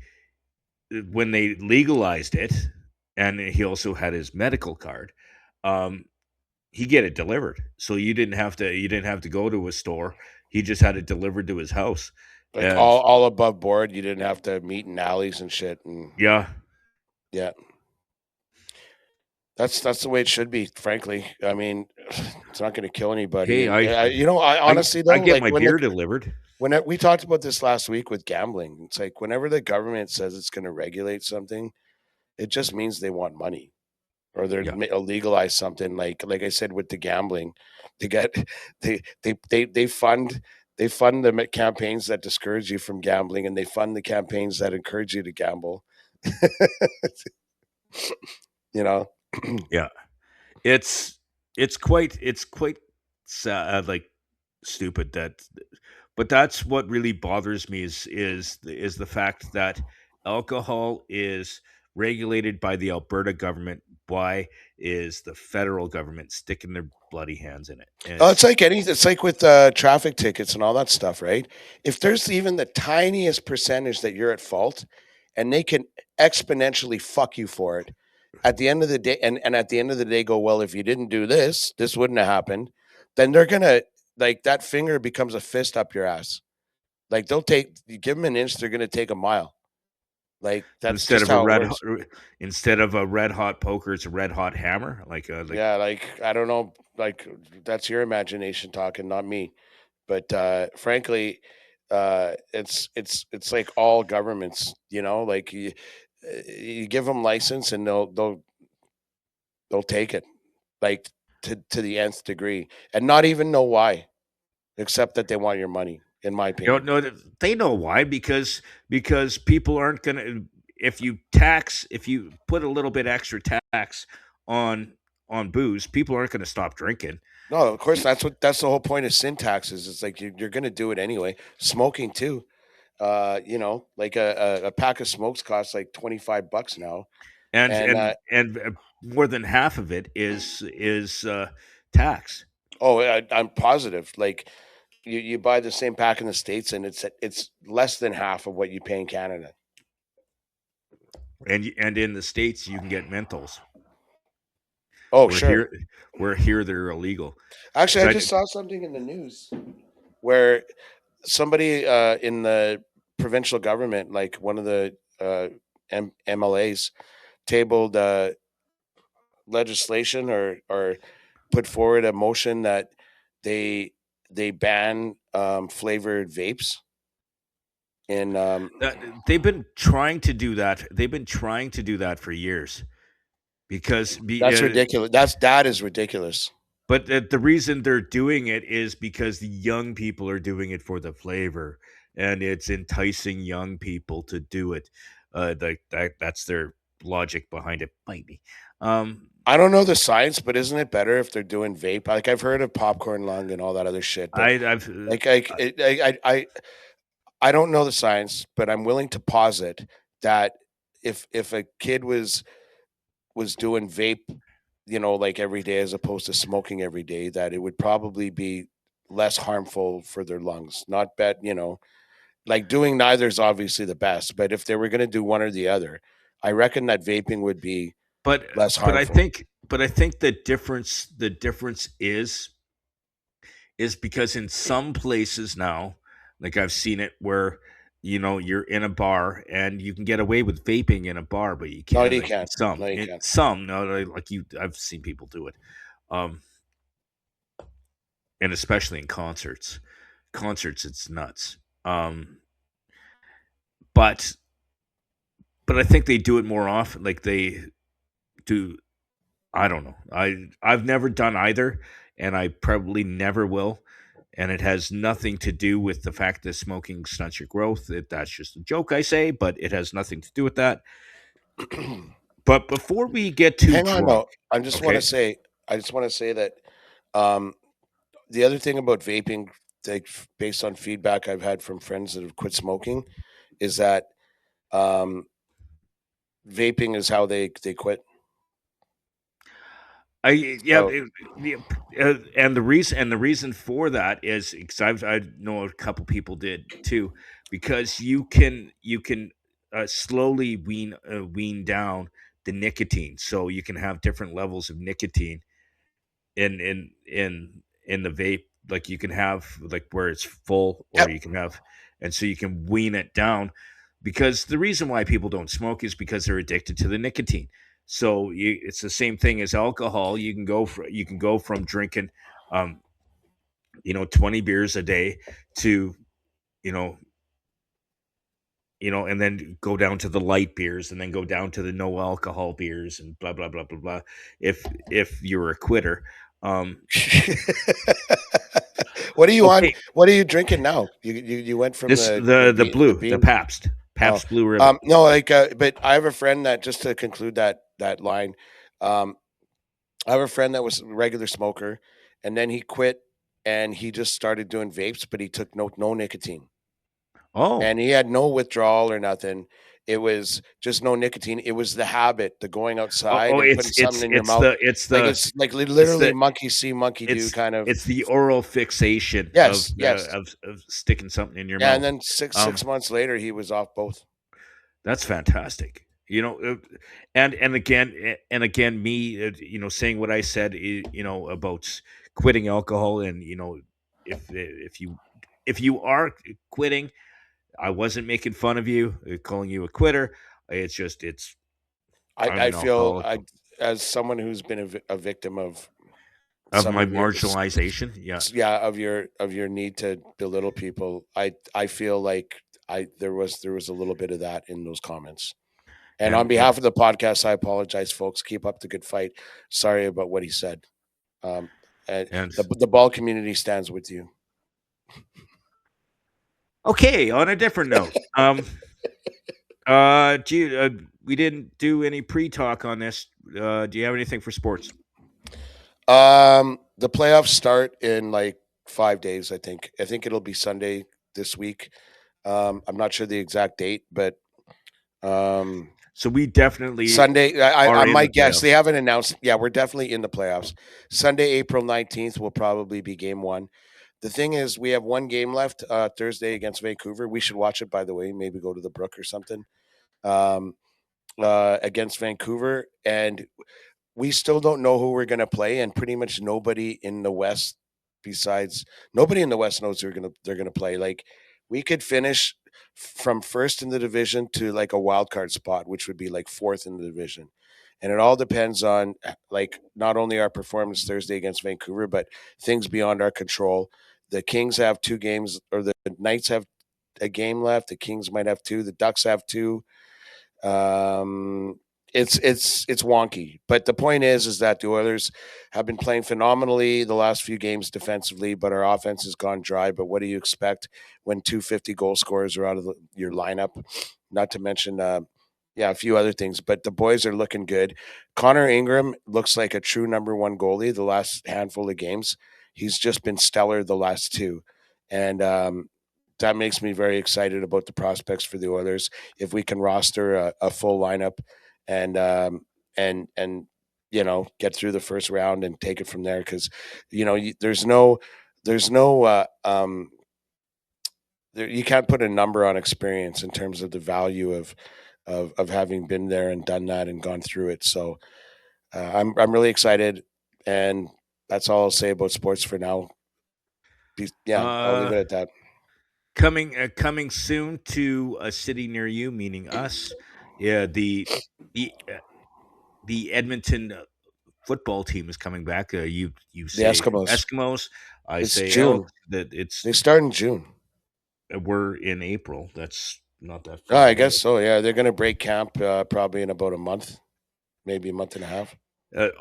when they legalized it, and he also had his medical card. Um, he get it delivered, so you didn't have to go to a store. He just had it delivered to his house. Like And all above board. You didn't have to meet in alleys and shit. And yeah, yeah, That's the way it should be, frankly. I mean, it's not going to kill anybody. Hey, And I I honestly I though, get like my beer delivered. we talked about this last week with gambling. It's like whenever the government says it's going to regulate something, it just means they want money, or they're Yeah. legalize something. Like I said with the gambling, they get they fund the campaigns that discourage you from gambling, and they fund the campaigns that encourage you to gamble. you know, Yeah. It's it's quite sad, like stupid that, but that's what really bothers me is the fact that alcohol is regulated by the Alberta government. Why is the federal government sticking their bloody hands in it? And oh, it's it's just like it's like with traffic tickets and all that stuff, right? If there's even the tiniest percentage that you're at fault, and they can exponentially fuck you for it, at the end of the day, and at the end of the day, go, well, if you didn't do this, this wouldn't have happened. Then they're gonna, like, that finger becomes a fist up your ass. Like, they'll take, you give them an inch, they're gonna take a mile. Like, that's instead just of a how it red hot, works. instead of a red hot poker, it's a red hot hammer. Like Yeah, like, I don't know, like, that's your imagination talking, not me. But frankly, it's like all governments, like you give them license and they'll take it, like, to the nth degree, and not even know why, except that they want your money, in my opinion. no, they know why, because people aren't gonna, if you put a little bit extra tax on booze, people aren't gonna stop drinking. No, of course, that's the whole point of sin taxes. It's like you're going to do it anyway. Smoking too. Like a pack of smokes costs like $25 now. and And and and more than half of it is tax. I'm positive. Like, you buy the same pack in the States, and it's less than half of what you pay in Canada. And in the states you can get menthols, Oh, where sure. here they're illegal. Actually, I So just saw something in the news where somebody in the provincial government, like one of the MLAs, tabled legislation, or put forward a motion that they they ban flavored vapes. And they've been trying to do that. They've been trying to do that for years because that's ridiculous. That is ridiculous. but the reason they're doing it is because the young people are doing it for the flavor, and it's enticing young people to do it. That's their logic behind it. Bite me. Um, I don't know the science, but isn't it better if they're doing vape? Like, I've heard of popcorn lung and all that other shit, but I've like I don't know the science, but I'm willing to posit that if a kid was doing vape, like every day, as opposed to smoking every day, that it would probably be less harmful for their lungs. Not bad, like, doing neither is obviously the best, but if they were going to do one or the other, I reckon that vaping would be but less but I harmful. think but I think the difference is because in some places now, like I've seen it where you're in a bar and you can get away with vaping in a bar, but you No, can't you like can't. No, you can't. some no like you I've seen people do it, um, and especially in concerts. Concerts, it's nuts. But I think they do it more often. Like they do. I don't know. I've never done either, and I probably never will. And it has nothing to do with the fact that smoking stunts your growth. That's just a joke I say, but it has nothing to do with that. But before we get too Hang on, drunk, though. okay? I just want to say that um, the other thing about vaping, like, based on feedback I've had from friends that have quit smoking, is that um, vaping is how they quit. I yeah, So yeah, and the reason for that is because I know a couple people did too, because you can slowly wean down the nicotine, so you can have different levels of nicotine in the vape. Like you can have like where it's full, or yep. you can have, and so you can wean it down. Because the reason why people don't smoke is because they're addicted to the nicotine. So it's the same thing as alcohol. You can go from drinking, um, 20 beers a day to, you know, and then go down to the light beers, and then go down to the no alcohol beers, and blah blah blah blah blah. If you're a quitter, um, What are you on? okay, What are you drinking now? You went from this the the the blue, the bean. Oh, Pabst Blue Ribbon. no, like, but I have a friend that, just to conclude that line, um, I have a friend that was a regular smoker, and then he quit, and he just started doing vapes, but he took no nicotine, Oh, and he had no withdrawal or nothing. It was just no nicotine. It was the habit, the going outside and putting something in your mouth. Like, it's like it's literally the monkey see, monkey do kind of. it's the oral fixation Yes, yes. of sticking something in your Yeah, and mouth. then six Um, six months later, he was off both. that's fantastic. And again, me, saying what I said, about quitting alcohol, and if you are quitting, I wasn't making fun of you, calling you a quitter. It's just it's I'm I an feel, alcoholic as someone who's been a victim of of some my of your marginalization. Yeah, yeah, of your need to belittle people. I feel like there was a little bit of that in those comments. And on and behalf of the podcast, I apologize, folks. Keep up the good fight. Sorry about what he said. Um, and and the ball community stands with you. okay. On a different note, gee, we didn't do any pre-talk on this. Do you have anything for sports? The playoffs start in like 5 days. I think it'll be Sunday this week. I'm not sure the exact date, but um, So we definitely Sunday. I are in the might guess they playoffs. haven't announced. Yeah, we're definitely in the playoffs. Sunday, April 19th will probably be game one. The thing is, we have one game left, Thursday against Vancouver. We should watch it, by the way. Maybe go to the Brook or something, um, against Vancouver, and we still don't know who we're going to play, and pretty much nobody in the West, besides nobody in the West knows who they're going to play. Like, we could finish from first in the division to like a wild card spot, which would be like fourth in the division. And it all depends on, like, not only our performance Thursday against Vancouver, but things beyond our control. The Kings have two games, or the Knights have a game left. The Kings might have two. The Ducks have two. Um, it's wonky, but the point is that the Oilers have been playing phenomenally the last few games defensively, but our offense has gone dry. But what do you expect when 250 goal scorers are out of your lineup? Not to mention, yeah, a few other things. But the boys are looking good. Connor Ingram looks like a true number one goalie the last handful of games. He's just been stellar the last two, and that makes me very excited about the prospects for the Oilers if we can roster a full lineup and and get through the first round and take it from there, because there's no you can't put a number on experience in terms of the value of having been there and done that and gone through it. So I'm really excited, and that's all I'll say about sports for now. Yeah, I'll leave Uh, it at that. coming soon to a city near you, meaning us. Yeah, the the Edmonton football team is coming back. You The say Eskimos. Eskimos, I It's say Elks. June. That it's They start in June. we're in April. That's not that Oh, far I away. guess so. Yeah, they're going to break camp probably in about a month, maybe a month and a half.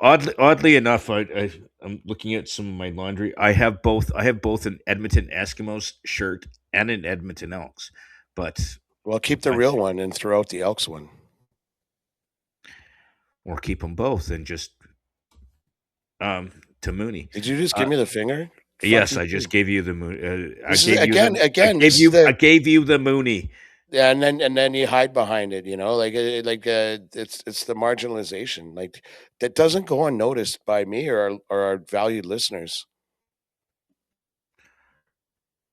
Oddly enough, I'm looking at some of my laundry. I have both. I have both an Edmonton Eskimos shirt and an Edmonton Elks, but Well, keep the I real one and throw out the Elks one. or keep them both and just to Mooney. Did you just Uh, give me the finger? Fuck yes, you I too. just gave you the moon. I This is gave you the. this is I the gave you the Mooney. yeah, and then you hide behind it. It's the marginalization. Like, that doesn't go unnoticed by me or our valued listeners.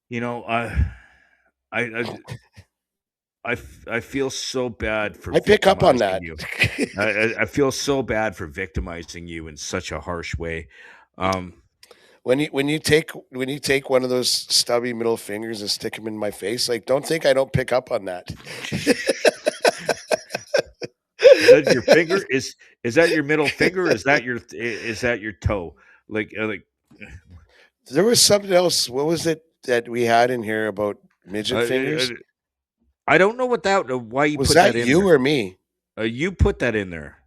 You know, I I I feel so bad for I pick up on victimizing that. you. I feel so bad for victimizing you in such a harsh way. Um, When you take one of those stubby middle fingers and stick them in my face, like, don't think I don't pick up on that. that your finger? Is that your middle finger? Or is that your toe? Like There was something else. What was it that we had in here about uh, midget uh, uh, fingers? I don't know why you Was put that that in you there. or me? You put that in there.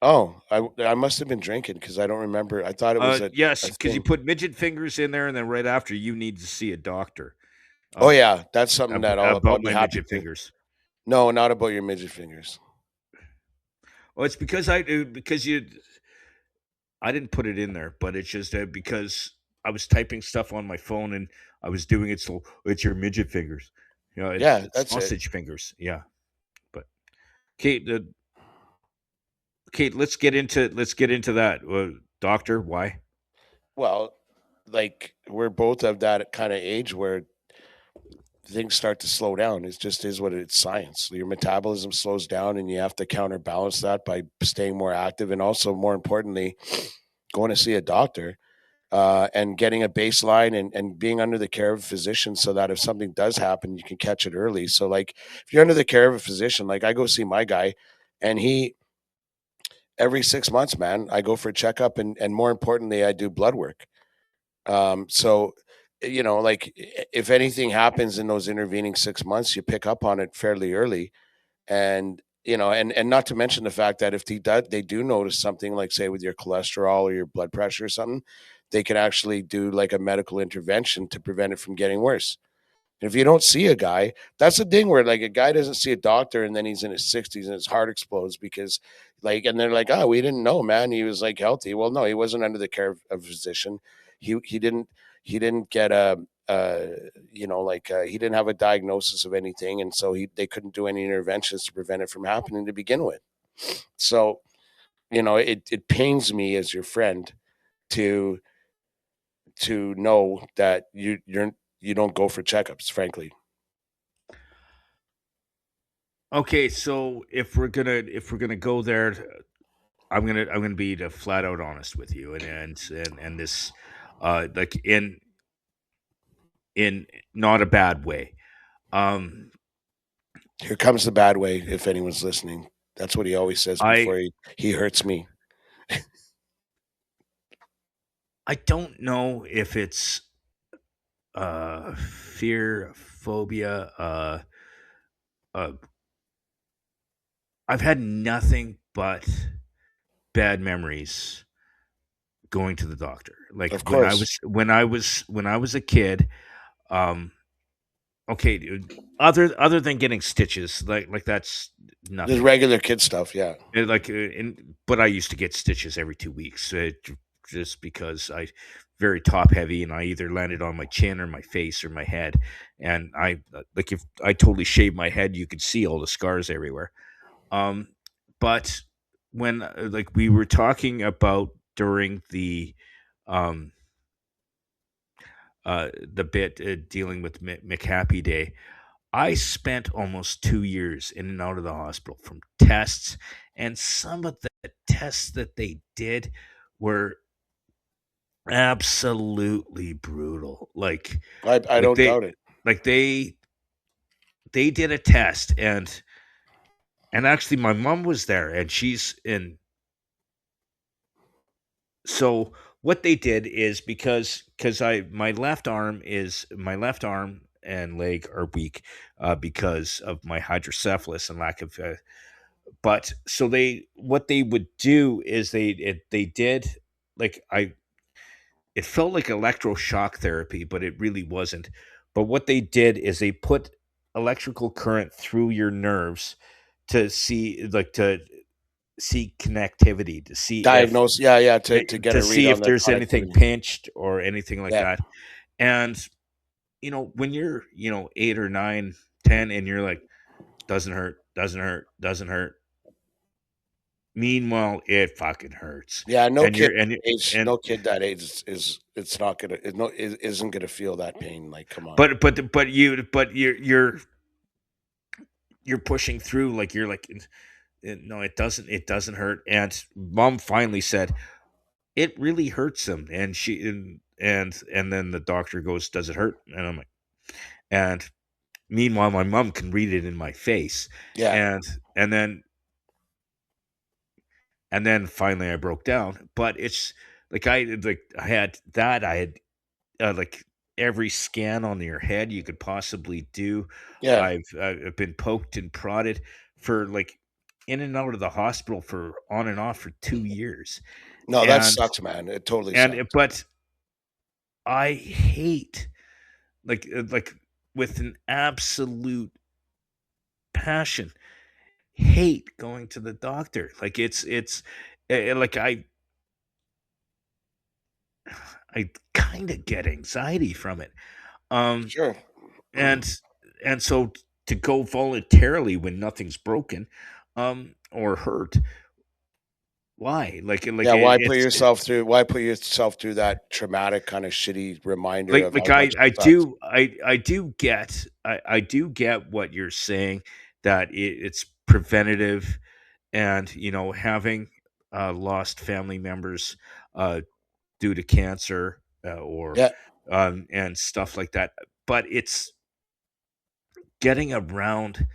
Oh, I must have been drinking because I don't remember. I thought it was Yes, a because you thing. put midget fingers in there, and then right after you need to see a doctor. Oh Um, yeah, that's something that I'll about be my happy midget to. fingers. No, not about your midget fingers. Well, it's because I didn't put it in there, but it's just because I was typing stuff on my phone and I was doing it. So it's your midget fingers. Yeah, It's that's it. sausage fingers. Yeah, but Kate, Kate, let's get into that. Doctor, why? Well, like we're both of that kind of age where things start to slow down. It just is what it's science. Your metabolism slows down, and you have to counterbalance that by staying more active, and also more importantly, going to see a doctor and getting a baseline and being under the care of a physician so that if something does happen, you can catch it early. So, like, if you're under the care of a physician, like I go see my guy, and he every 6 months, man, I go for a checkup, and more importantly, I do blood work. So, like if anything happens in those intervening 6 months, you pick up on it fairly early, and and not to mention the fact that if they do notice something, like say with your cholesterol or your blood pressure or something, they can actually do like a medical intervention to prevent it from getting worse. And if you don't see a guy, that's the thing where like a guy doesn't see a doctor and then he's in his 60s and his heart explodes because and they're like, oh, we didn't know, man. He was like healthy. Well, no, he wasn't under the care of a physician. He didn't get he didn't have a diagnosis of anything, and so they couldn't do any interventions to prevent it from happening to begin with. So, it pains me as your friend to know that you don't go for checkups, frankly. Okay, so if we're gonna go there, I'm gonna be flat out honest with you, and this, like in not a bad way. Um, Here comes the bad way, if anyone's listening. That's what he always says I before he hurts me. I don't know if it's fear, phobia. Uh, I've had nothing but bad memories going to the doctor. Like Of course. when I was a kid. Um, okay, dude, other than getting stitches, like that's The nothing. regular kid stuff, yeah. But I used to get stitches every 2 weeks, just because I very top heavy, and I either landed on my chin or my face or my head, and like if I totally shaved my head, you could see all the scars everywhere. Um, but when like we were talking about during um the bit dealing with McHappy Day, I spent almost 2 years in and out of the hospital from tests, and some of the tests that they did were absolutely brutal. I Like don't they doubt it. like they did a test, and actually my mom was there, and she's in. So what they did is because I my left arm and leg are weak because of my hydrocephalus and lack of but so they what they would do is they did like I it felt like electroshock therapy, but it really wasn't. But what they did is they put electrical current through your nerves to see connectivity, Diagnose, yeah, yeah, to get to a read see on if the there's anything connectivity. pinched or anything like Yeah. that. And when you're 8 or 9, 10, and you're like, doesn't hurt, doesn't hurt, doesn't hurt. Meanwhile, it fucking hurts, Yeah, and you're and no kid that age is it's not gonna it no is isn't gonna feel that pain. Like, come on. you're pushing through, like you're like, no, it doesn't hurt. And mom finally said it really hurts him, and and then the doctor goes, does it hurt? And I'm like, and meanwhile my mom can read it in my face, Yeah. and then and then finally I broke down. But it's like I had that. I had like every scan on your head you could possibly do. Yeah. I've been poked and prodded for like in and out of the hospital for on and off for 2 years, No, that and sucks, man. It totally sucks. but I hate like with an absolute passion hate going to the doctor. Like it's like I kind of get anxiety from it. Um Sure. and and so to go voluntarily when nothing's broken or hurt, why? Yeah, why put yourself through that traumatic kind of shitty reminder of like how much it sucks? I do get what you're saying, that it's preventative, and having lost family members uh due to cancer, or Yeah, and stuff like that, but it's getting around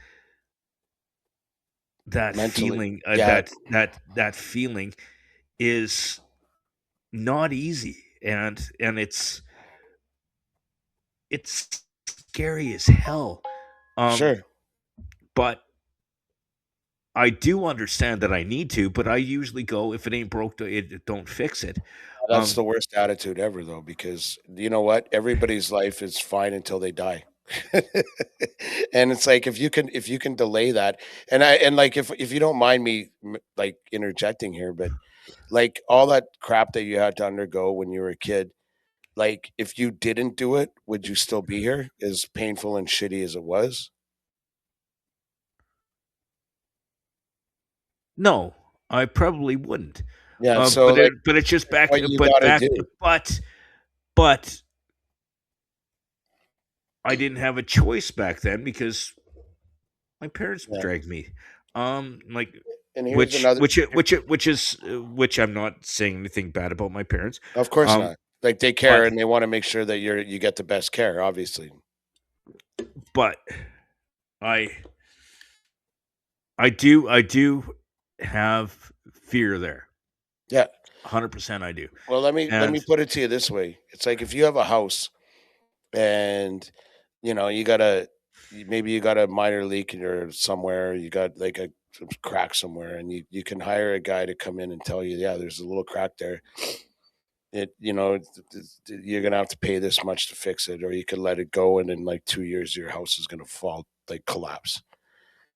that mentally. feeling, Yeah, that feeling is not easy, and it's scary as hell. um sure. but I do understand that I need to, but I usually go, if it ain't broke, don't fix it. That's um the worst attitude ever though, because you know what? Everybody's life is fine until they die. And it's like if you can delay that, and like if you don't mind me like interjecting here, but like all that crap that you had to undergo when you were a kid, like if you didn't do it, would you still be here? As painful and shitty as it was? no, I probably wouldn't. Yeah, so like But it's just that's what you got to do. but I didn't have a choice back then because my parents Yeah. dragged me. Like And here's another which I'm not saying anything bad about my parents. Of course Um, not. Like they but care and they want to make sure that you get the best care, obviously. but I I do have fear there. Yeah. 100% I do. Well, let me And put it to you this way. It's like if you have a house and you got maybe you got a minor leak in or somewhere, you got like a some crack somewhere and you can hire a guy to come in and tell you, yeah, there's a little crack there. You're going to have to pay this much to fix it, or you could let it go. And in like 2 years, your house is going to fall, like collapse.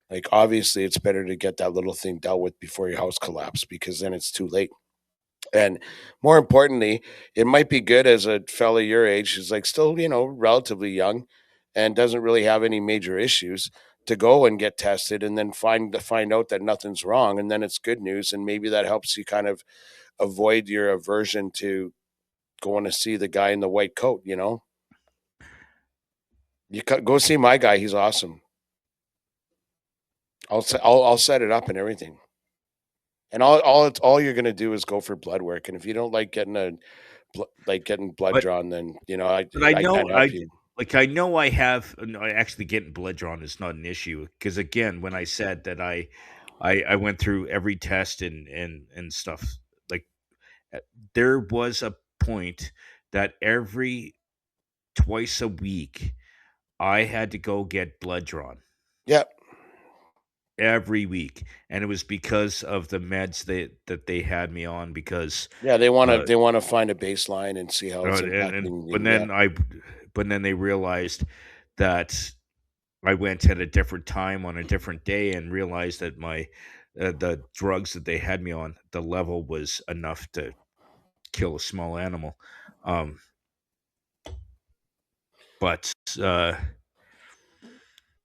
Like, obviously, it's better to get that little thing dealt with before your house collapses because then it's too late. And more importantly, it might be good as a fella your age who's like still, relatively young and doesn't really have any major issues to go and get tested and then find out that nothing's wrong. And then it's good news. And maybe that helps you kind of avoid your aversion to going to see the guy in the white coat, Go see my guy. He's awesome. I'll set it up and everything. And all you're gonna do is go for blood work. And if you don't like getting blood but drawn, then but I I know can't help you. I know I have no, actually getting blood drawn is not an issue, because again, when I said that I went through every test and stuff, like uh, there was a point that every twice a week I had to go get blood drawn Yeah, every week, and it was because of the meds that they had me on, because yeah. uh, They wanna find a baseline and see how it's and impacting you. Yeah, but then they realized that I went at a different time on a different day, and realized that my the drugs that they had me on, the level was enough to kill a small animal. Um, but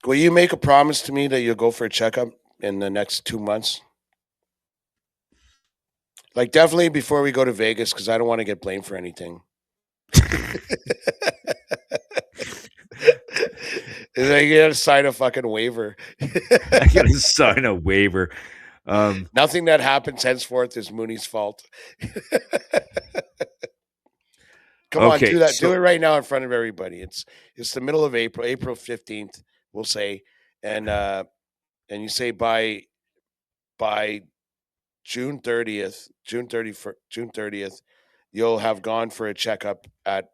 will you make a promise to me that you'll go for a checkup in the next 2 months? Like definitely before we go to Vegas, because I don't want to get blamed for anything. Is like you gotta sign a fucking waiver. I gotta sign a waiver. Nothing that happens henceforth is Mooney's fault. Come on, Okay, do that. Do so it right now in front of everybody. It's the middle of April, April 15th, we'll say, and you say by June 30th, June 30th, you'll have gone for a checkup at,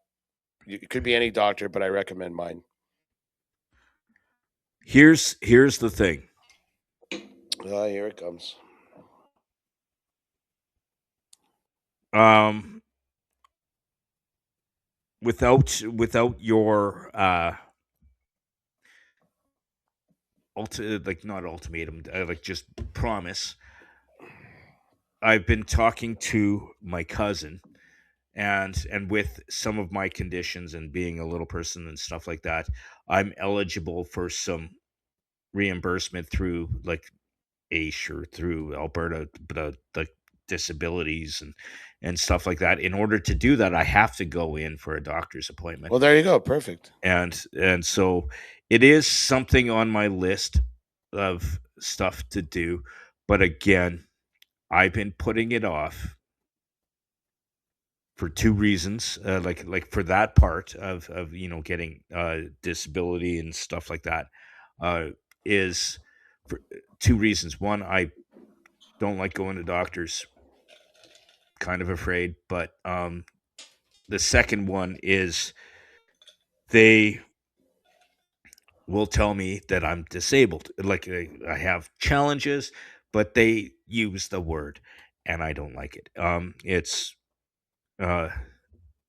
it could be any doctor, but I recommend mine. Here's the thing. Here it comes. Without your like not ultimatum, like just promise. I've been talking to my cousin, and with some of my conditions and being a little person and stuff like that, I'm eligible for some reimbursement through like AISH or through Alberta, the disabilities and stuff like that. In order to do that, I have to go in for a doctor's appointment, Well, there you go. Perfect. and so it is something on my list of stuff to do. But again, I've been putting it off for two reasons. Like for that part of getting disability and stuff like that, is for two reasons. One, I don't like going to doctors, kind of afraid. But the second one is they will tell me that I'm disabled. Like I have challenges, but they use the word, and I don't like it. Uh,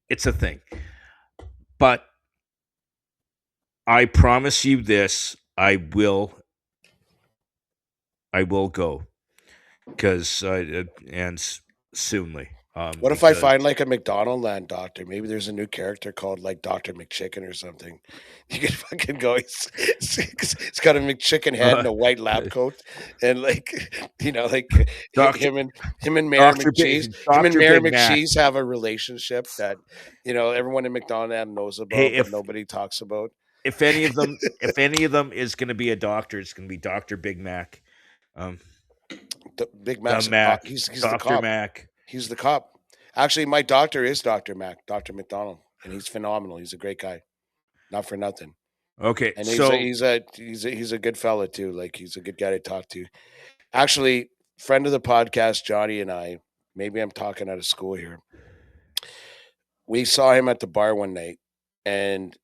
it's a thing. But I promise you this: I will go because and soonly. What if I Because find like a McDonald Land doctor? Maybe there's a new character called like Dr. McChicken or something. You could fucking go. He's got a McChicken head and uh, a white lab coat, and like like Doctor him and Mayor Doctor McCheese, him and Doctor Mayor Big Mac. McCheese have a relationship that everyone in McDonald Land knows Hey, about, but nobody talks about. if any of them is going to be a doctor, it's going to be Doctor Big Mac. Um, Big the Mac's a cop. Mac, He's the Doctor cop. Mac. He's the cop. Actually, my doctor is Dr. Mac, Dr. McDonald, and he's phenomenal. He's a great guy. Not for nothing. Okay, And so he's a good fella too. Like he's a good guy to talk to. Actually, friend of the podcast, Johnny and I, maybe I'm talking out of school here. We saw him at the bar one night, and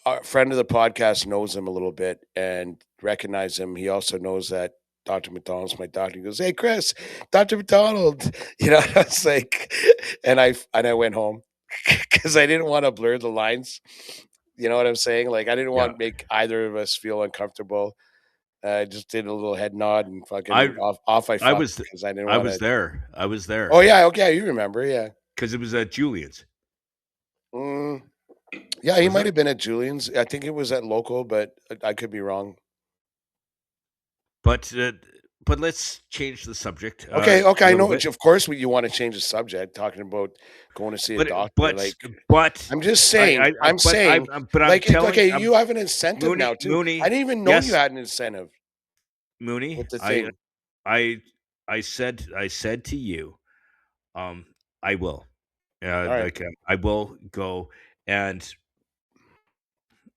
our friend of the podcast knows him a little bit and recognized him. He also knows that Dr. McDonald's my doctor. He goes, "Hey, Chris, Dr. McDonald." I was like, and I went home because I didn't want to blur the lines. You know what I'm saying? Like I didn't yeah, want to make either of us feel uncomfortable. I just did a little head nod and I fucking off I I fucked was because I didn't I want was to. there. I was there Oh yeah, okay, you remember? Yeah. because it was at Julian's. Mm, yeah, he Was might it? have been at Julian's. I think it was at local, but I could be wrong. But let's change the subject Okay, a okay, I little know. bit. Of course, you want to change the subject, talking about going to see a But doctor. Like, but I'm just saying. I I'm saying, but I'm like, telling okay, you have an incentive now too. I Mooney. didn't even know you Yes, had an incentive Mooney. with the thing. I I said to you, um, I will. All right, Like I will go, and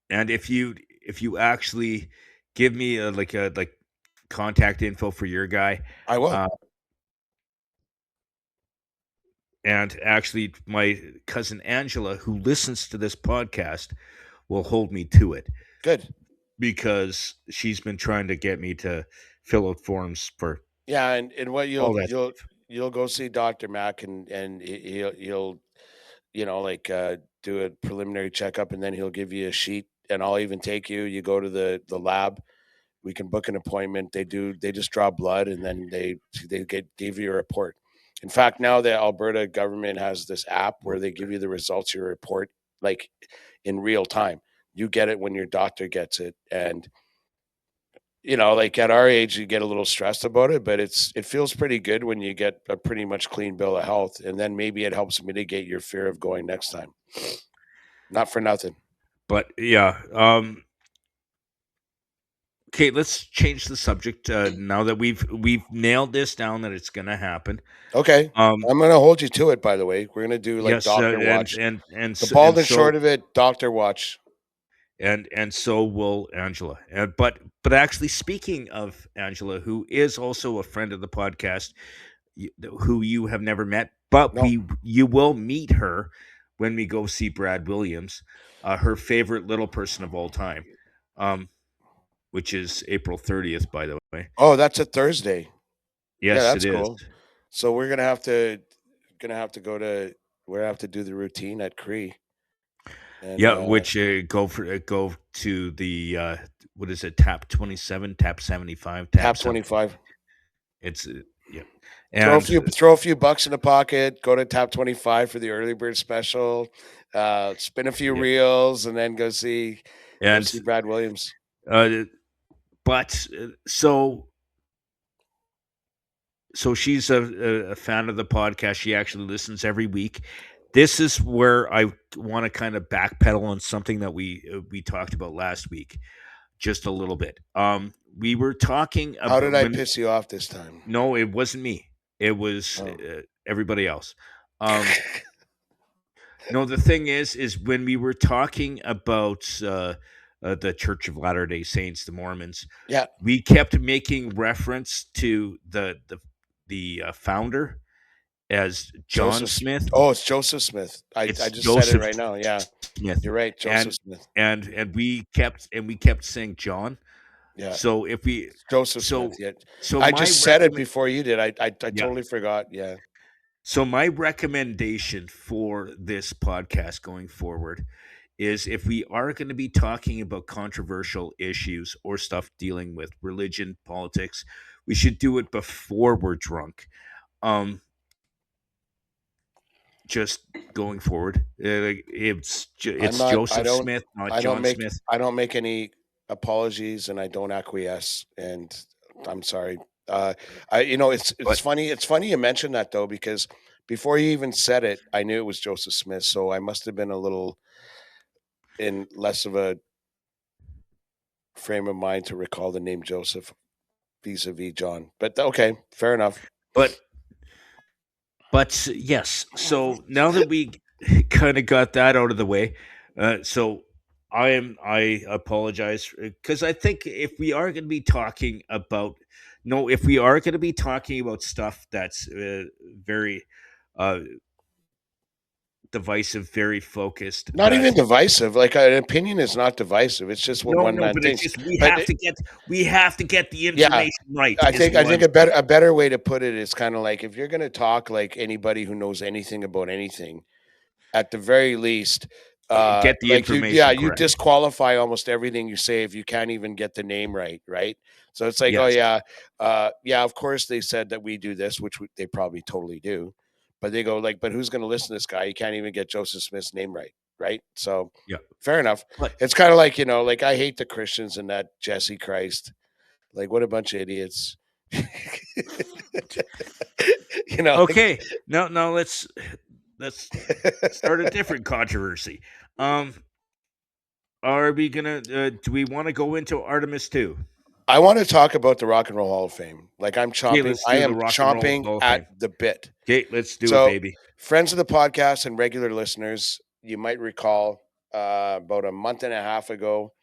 if you actually give me like contact info for your guy, I will. uh, and actually my cousin Angela, who listens to this podcast, will hold me to it Good. because she's been trying to get me to fill out forms for Yeah, and what all you'll that you'll stuff. you'll go see Doctor Mac, and he'll like do a preliminary checkup, and then he'll give you a sheet, and I'll even take you. You go to the lab. We can book an appointment. They just draw blood, and then they give you a report. In fact, now the Alberta government has this app where they give you the results of your report like in real time. You get it when your doctor gets it, and like at our age, you get a little stressed about it, but it feels pretty good when you get a pretty much clean bill of health, and then maybe it helps mitigate your fear of going next time. Not for nothing. But yeah, okay, let's change the subject now that we've nailed this down that it's going to happen. Okay, Um, I'm gonna hold you to it. By the way, we're gonna do like yes, Doctor Watch. The and bald and so short of it, Doctor Watch. and so will Angela. But actually, speaking of Angela, who is also a friend of the podcast, who you have never met, but No. you will meet her when we go see Brad Williams, her favorite little person of all time, um, which is April 30th, by the way. Oh, that's a Thursday. Yeah, Yes, it that's is. cool. So we're gonna have to go to we're gonna have to do the routine at Cree. And Yeah, which go to the what is it? Tap 27, tap 75, tap Tap 7. 25. It's yeah, Throw a and few throw a few bucks in the pocket, go to Tap 25 for the early bird special, spin a few yeah, reels, and then go see and Brad Williams. uh, but so she's a fan of the podcast. She actually listens every week. This is where I want to kind of backpedal on something that we talked about last week, just a little bit. We were talking How did about I when piss you off this time? no, it wasn't me. It was Oh. everybody else. No, the thing is when we were talking about the Church of Latter Day Saints, the Mormons, Yeah. we kept making reference to the founder as John Joseph. Smith. Oh, it's Joseph Smith. I It's just said it Joseph right now. Yeah, Smith, you're right, Joseph Smith. and we kept saying John. Yeah, So if we Joseph so Smith. Yeah, so I my just said it recommend before you did. I yeah. totally forgot. Yeah. So my recommendation for this podcast going forward is if we are going to be talking about controversial issues or stuff dealing with religion, politics, we should do it before we're drunk. Just going forward, it's I'm not. Joseph Smith, not I don't John make. Smith. I don't make any apologies, and I don't acquiesce. And I'm sorry. It's But funny. It's funny you mentioned that though, because before you even said it, I knew it was Joseph Smith. So I must have been a little in less of a frame of mind to recall the name Joseph vis-a-vis John. But okay, fair enough. but yes. So now that we kind of got that out of the way, so I apologize because I think if we are going to be talking about if we are going to be talking about stuff that's very uh, divisive, very focused, Not even divisive. Like an opinion is not divisive. It's just what one no, man but it's thinks. just we But have to get the yeah, information right. I is think what I'm a better way to put it is kind of like if you're going to talk like anybody who knows anything about anything, at the very least, get the like information you correct. disqualify almost everything you say if you can't even get the name right, right? So it's like, oh Yes. yeah, of course they said that we do this, which they probably totally do, but they go like, but who's going to listen to this guy? You can't even get Joseph Smith's name right, right? So Yeah. fair enough. But It's kind of like like I hate the Christians and that Jesse Christ, like what a bunch of idiots. okay, now let's start a different controversy. Are we gonna? Do we want to go into Artemis too? I want to talk about the Rock and Roll Hall of Fame. Like Okay, let's I do the am Rock and Roll chomping Hall of at Fame. the bit. Okay, let's do it, So, baby. friends of the podcast and regular listeners, you might recall about a month and a half ago,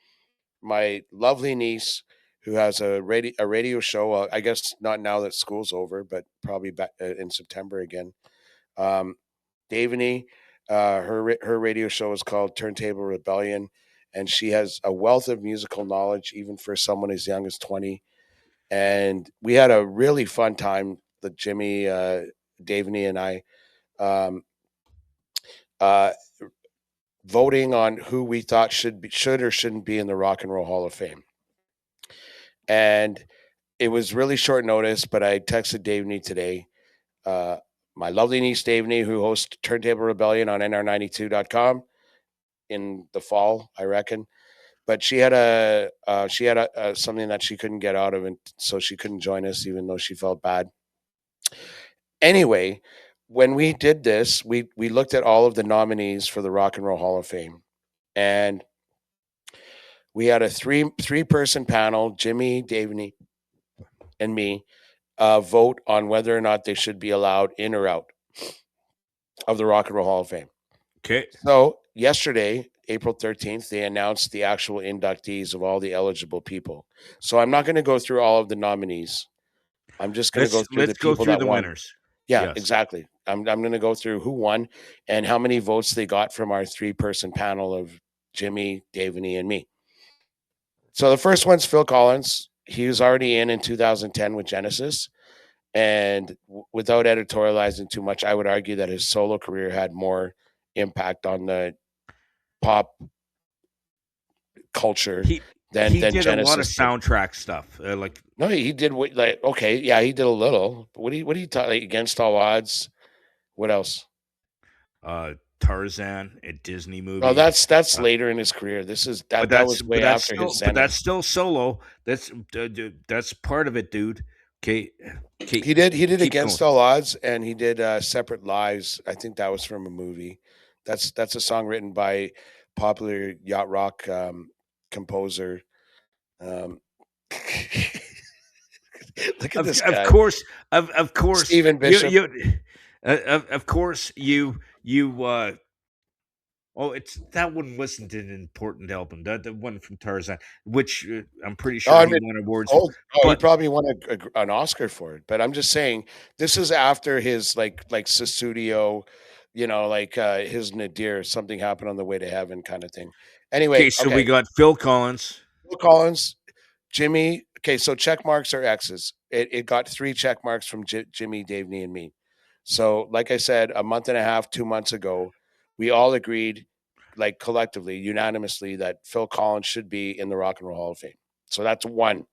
my lovely niece, who has a radio show. I guess not now that school's over, but probably back in September again. Davini, her radio show is called Turntable Rebellion, and she has a wealth of musical knowledge, even for someone as young as 20. And we had a really fun time. The Jimmy, Davini, and I. Um, uh, Voting on who we thought should or shouldn't be in the Rock and Roll Hall of Fame. And it was really short notice, but I texted Davini today. My lovely niece Davini, who hosts Turntable Rebellion on nr92.com in the fall, I reckon. But she had a something that she couldn't get out of, and so she couldn't join us, even though she felt bad. Anyway, when we did this, we looked at all of the nominees for the Rock and Roll Hall of Fame, and we had a three person panel: Jimmy, Davini, and me, vote on whether or not they should be allowed in or out of the Rock and Roll Hall of Fame. Okay. So yesterday, April 13th, they announced the actual inductees of all the eligible people. So I'm not going to go through all of the nominees. I'm just going to go through the Let's go people through that the won. winners. Yeah, Yes. exactly. I'm going to go through who won and how many votes they got from our 3-person panel of Jimmy, Davey, and me. So the first one's Phil Collins. He was already in 2010 with Genesis. And without editorializing too much, I would argue that his solo career had more impact on the pop culture He than he did a lot of Genesis did. soundtrack stuff. Like No, he did okay, yeah, he did a little. But what do you talk like Against All Odds? What else? Tarzan, a Disney Well, movie. that's later in his career. This is But that was way after still his Zenith. solo. That's part of it, dude. Okay, He did keep Against going. All Odds, and he did Separate Lives. I think that was from a movie. That's a song written by popular yacht rock composer. Um, Look at this Of guy, course, Stephen you Bishop. of course you oh, it's that one wasn't an important album. The one from Tarzan, which I'm pretty Oh, sure I he mean, won awards for. he But probably won an Oscar for it. But I'm just saying, this is after his like Susudio, like his Nadir. Something happened on the way to heaven, kind of thing. Anyway, okay, so we okay, got Phil Collins. Phil Collins, Jimmy. Okay, so check marks are X's. It got 3 check marks from Jimmy, Davey, and me. So, like I said, a month and a half, 2 months ago, we all agreed, like collectively, unanimously, that Phil Collins should be in the Rock and Roll Hall of Fame. So that's one.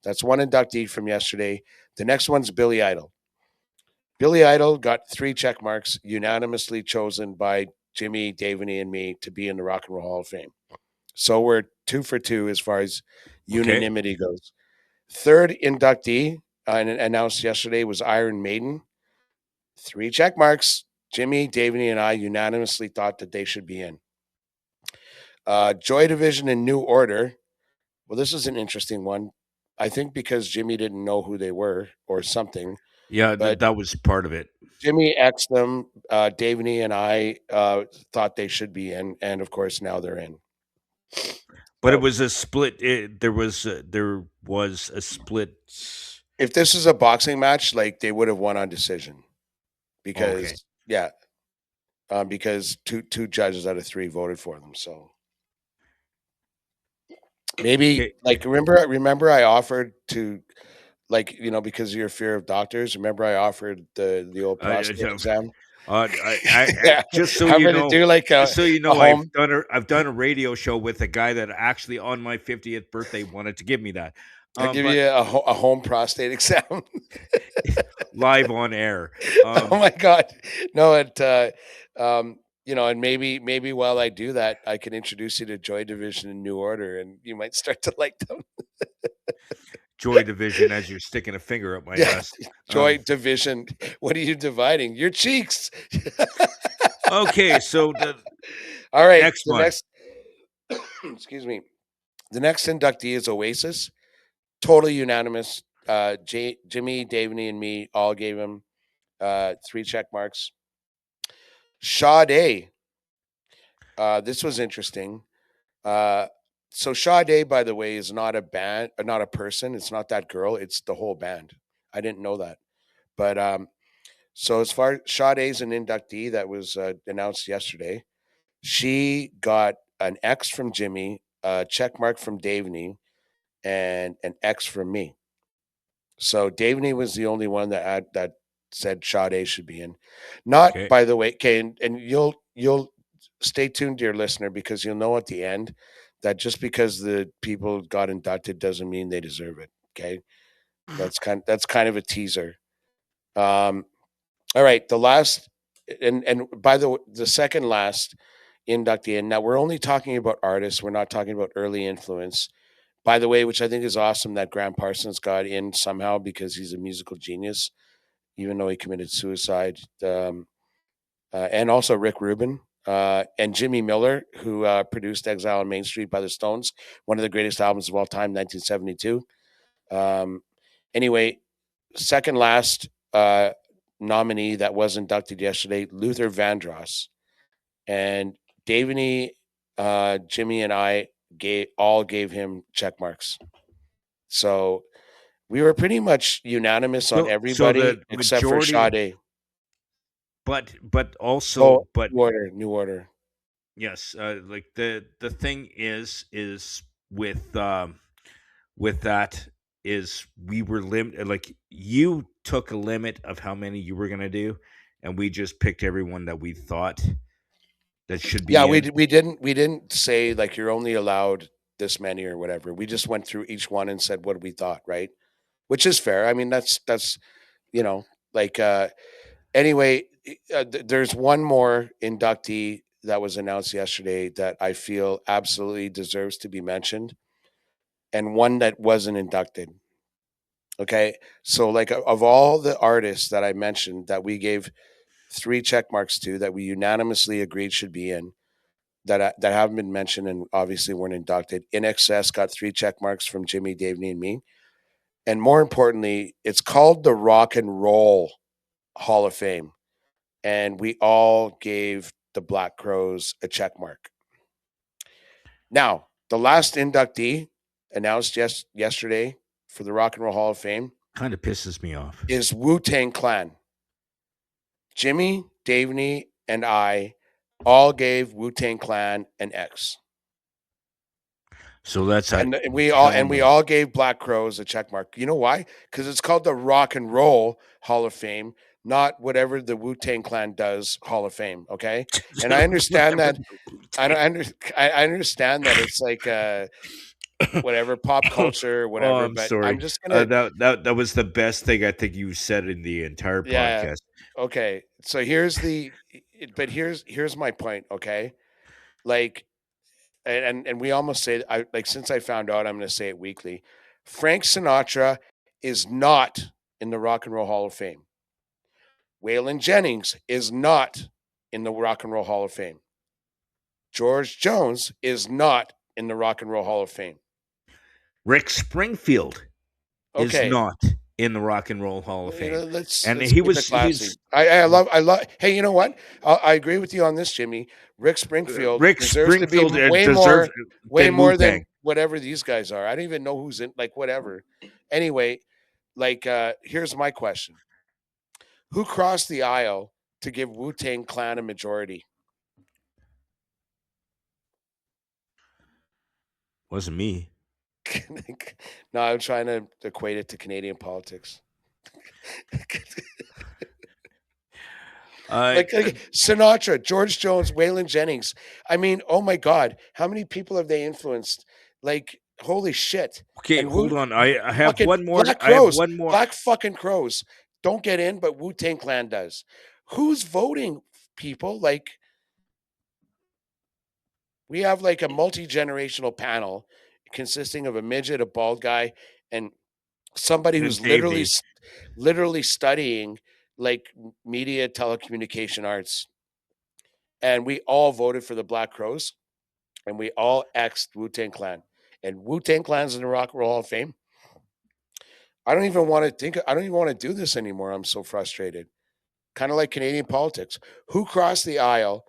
That's one inductee from yesterday. The next one's Billy Idol. Billy Idol got 3 check marks, unanimously chosen by Jimmy, Davey, and me to be in the Rock and Roll Hall of Fame. So we're 2 for 2 as far as Okay, unanimity goes. Third inductee announced yesterday was Iron Maiden. 3 check marks. Jimmy, Davey, and I unanimously thought that they should be in. Joy Division and New Order. Well, this is an interesting one. I think because Jimmy didn't know who they were or something, yeah, but that was part of it. Jimmy X'd them. Davey and I thought they should be in, and of course now they're in. But it So was a split. There was a split. if this is a boxing match, like they would have won on decision Okay, because because two judges out of 3 voted for them. So maybe okay. like remember I offered to because of your fear of doctors. Remember I offered the old prostate Uh, exam. I Yeah, just so I'm you gonna know, do like a home. I've done a radio show with a guy that actually on my 50th birthday wanted to give me that. I'll give But you a home prostate exam. live on air. Oh my god, no! And maybe while I do that, I can introduce you to Joy Division and New Order, and you might start to like them. Joy Division as you're sticking a finger up my Yeah, ass. Joy Division. What are you dividing? Your cheeks. Okay, so the All right. next The one. next, excuse me. The next inductee is Oasis. Totally unanimous. Jimmy, Davey, and me all gave him 3 check marks. Sade. This was interesting. So Sade, by the way, is not a band, not a person. It's not that girl. It's the whole band. I didn't know that. But so as far Sade's an inductee that was announced yesterday. She got an X from Jimmy, a check mark from Davey, and an X from me. So Davey was the only one that said Sade should be in. Not Okay. by the way, okay, and you'll stay tuned, dear listener, because you'll know at the end that just because the people got inducted doesn't mean they deserve it. Okay, that's kind of a teaser. All right, the last and by the second last inductee, and now we're only talking about artists. We're not talking about early influence. By the way, which I think is awesome that Graham Parsons got in somehow because he's a musical genius, even though he committed suicide. And also Rick Rubin and Jimmy Miller, who produced Exile on Main Street by the Stones, one of the greatest albums of all time, 1972. Anyway, second last nominee that was inducted yesterday, Luther Vandross. And Davey Jimmy and I gave him check marks. So we were pretty much unanimous on So the everybody except for majority, Sade. but Oh, also, but new order. yes, like the thing is with that is we were limited. Like you took a limit of how many you were gonna do, and we just picked everyone that we thought that should Yeah, be in. we didn't say like you're only allowed this many or whatever. We just went through each one and said what we thought, right? Which is fair. I mean, that's you know like anyway. There's one more inductee that was announced yesterday that I feel absolutely deserves to be mentioned, and one that wasn't inducted. Okay, so like of all the artists that I mentioned that we gave 3 check marks to that we unanimously agreed should be in that haven't been mentioned and obviously weren't inducted. In Excess got 3 check marks from Jimmy, Davney, and me. And more importantly, it's called the Rock and Roll Hall of Fame. And we all gave the Black Crows a check mark. Now, the last inductee announced yesterday for the Rock and Roll Hall of Fame Kind of pisses me off. is Wu-Tang Clan. Jimmy, Davney, and I all gave Wu-Tang Clan an X. So that's a And hell we no. all gave Black Crows a check mark. You know why? Because it's called the Rock and Roll Hall of Fame, not whatever the Wu-Tang Clan does Hall of Fame. Okay, and I understand that. I understand that it's like whatever pop culture, Oh, whatever. I'm But I'm sorry. just gonna, That was the best thing I think you said in the entire yeah. podcast. Okay, so here's my point. Okay, like and we almost say I like since I found out I'm going to say it weekly. Frank Sinatra is not in the Rock and Roll Hall of Fame. Waylon Jennings is not in the Rock and Roll Hall of Fame. George Jones is not in the Rock and Roll Hall of Fame. Rick Springfield is Okay, not in the Rock and Roll Hall of Fame, and let's keep it classy. he's I love. Hey, you know what? I agree with you on this, Jimmy. Rick Springfield Rick deserves to be Springfield deserves way than Wu more Tang. than whatever these guys are. I don't even know who's in. Like whatever. Anyway, like here's my question: who crossed the aisle to give Wu Tang Clan a majority? Wasn't me. No, I'm trying to equate it to Canadian politics. like Sinatra, George Jones, Waylon Jennings. I mean, oh my God, how many people have they influenced? Like, holy shit! Okay, And Wu hold on. I have fucking one more. Black I have Crows, one more. Black fucking Crows don't get in, but Wu Tang Clan does. Who's voting? People like we have like a multi generational panel consisting of a midget, a bald guy, and somebody And who's Davey. literally studying like media telecommunication arts, and we all voted for the Black Crows, and we all xed Wu Tang Clan, and Wu Tang Clan's in the Rock and Roll Hall of Fame. I don't even want to think. I don't even want to do this anymore. I'm so frustrated. Kind of like Canadian politics. Who crossed the aisle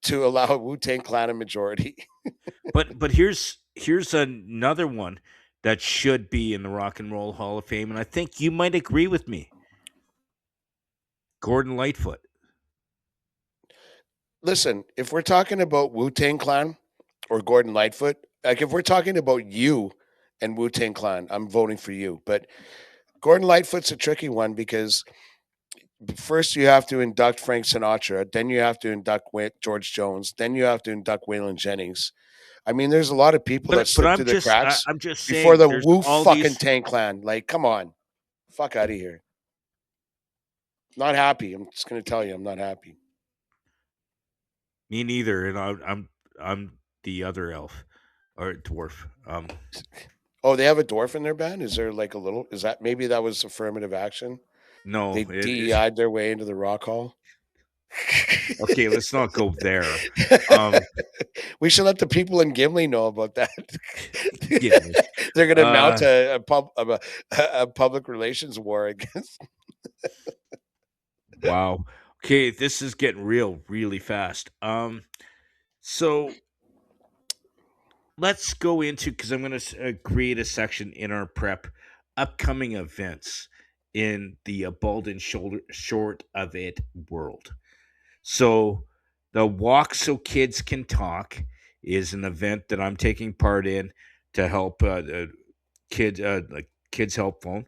to allow Wu Tang Clan a majority? But here's another one that should be in the Rock and Roll Hall of Fame, and I think you might agree with me. Gordon Lightfoot. Listen, if we're talking about Wu Tang Clan or Gordon Lightfoot, like if we're talking about you and Wu Tang Clan, I'm voting for you. But Gordon Lightfoot's a tricky one because first you have to induct Frank Sinatra, then you have to induct George Jones, then you have to induct Waylon Jennings. I mean, there's a lot of people that But slip through the cracks I'm just before saying the there's Wu all fucking these. Tang Clan. Like, come on, fuck out of here. Not happy. I'm just gonna tell you, I'm not happy. Me neither, and I'm the other elf or dwarf. Oh, they have a dwarf in their band. Is there like a little? Is that maybe that was affirmative action? No, They DEI'd their way into the Rock Hall. okay. Let's not go there. Um, We should let the people in Gimli know about that. Gimli. They're going to mount Uh, a public relations war against. wow. Okay, this is getting real really fast. So let's go into, because I'm going to create a section in our prep, upcoming events in the Bald and Short of It world. So the Walk So Kids Can Talk is an event that I'm taking part in to help like Kids Help Phone.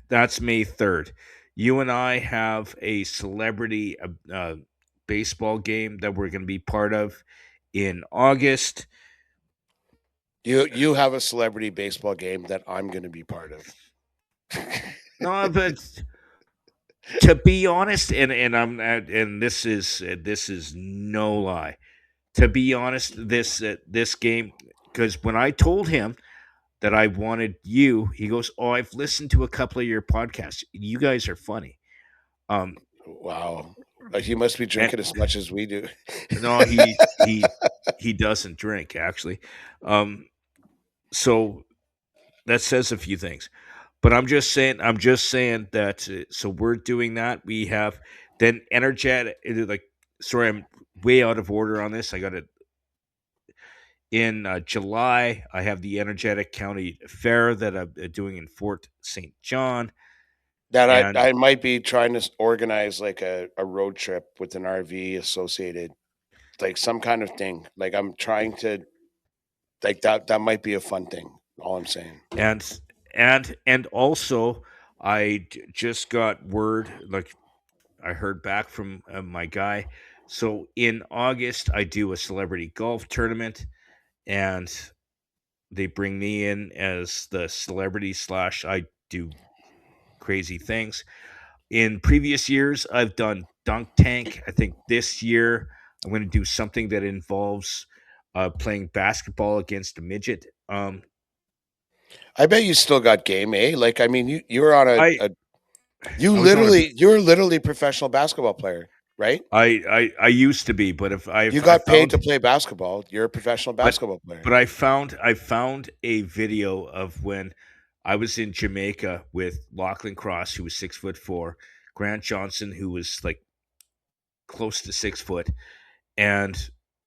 That's May 3rd. You and I have a celebrity baseball game that we're going to be part of in August. You have a celebrity baseball game that I'm going to be part of. No, but to be honest, and this is no lie. To be honest, this game, because when I told him that I wanted you, he goes, "Oh, I've listened to a couple of your podcasts. You guys are funny." Um, Wow. You must be and drinking as much as we do. no, he doesn't drink actually. So that says a few things. But I'm just saying that. So we're doing that. We have then energetic. Like, sorry, I'm way out of order on this. I got it in July. I have the Energetic County Fair that I'm doing in Fort St. John, That and I might be trying to organize like a road trip with an RV associated, like some kind of thing. Like I'm trying to like that might be a fun thing. All I'm saying. and and also just got word, like I heard back from my guy. So in August, I do a celebrity golf tournament, and they bring me in as the celebrity slash I do crazy things. In previous years, I've done dunk tank. I think this year I'm going to do something that involves playing basketball against a midget. I bet you still got game, eh? Like I mean, you were on I a I was on a you were literally a professional basketball player, right? I used to be, but if You I got paid found to play basketball. You're a professional but basketball player. but I found a video of when I was in Jamaica with Lachlan Cross, who was 6'4", Grant Johnson, who was like close to 6 foot, and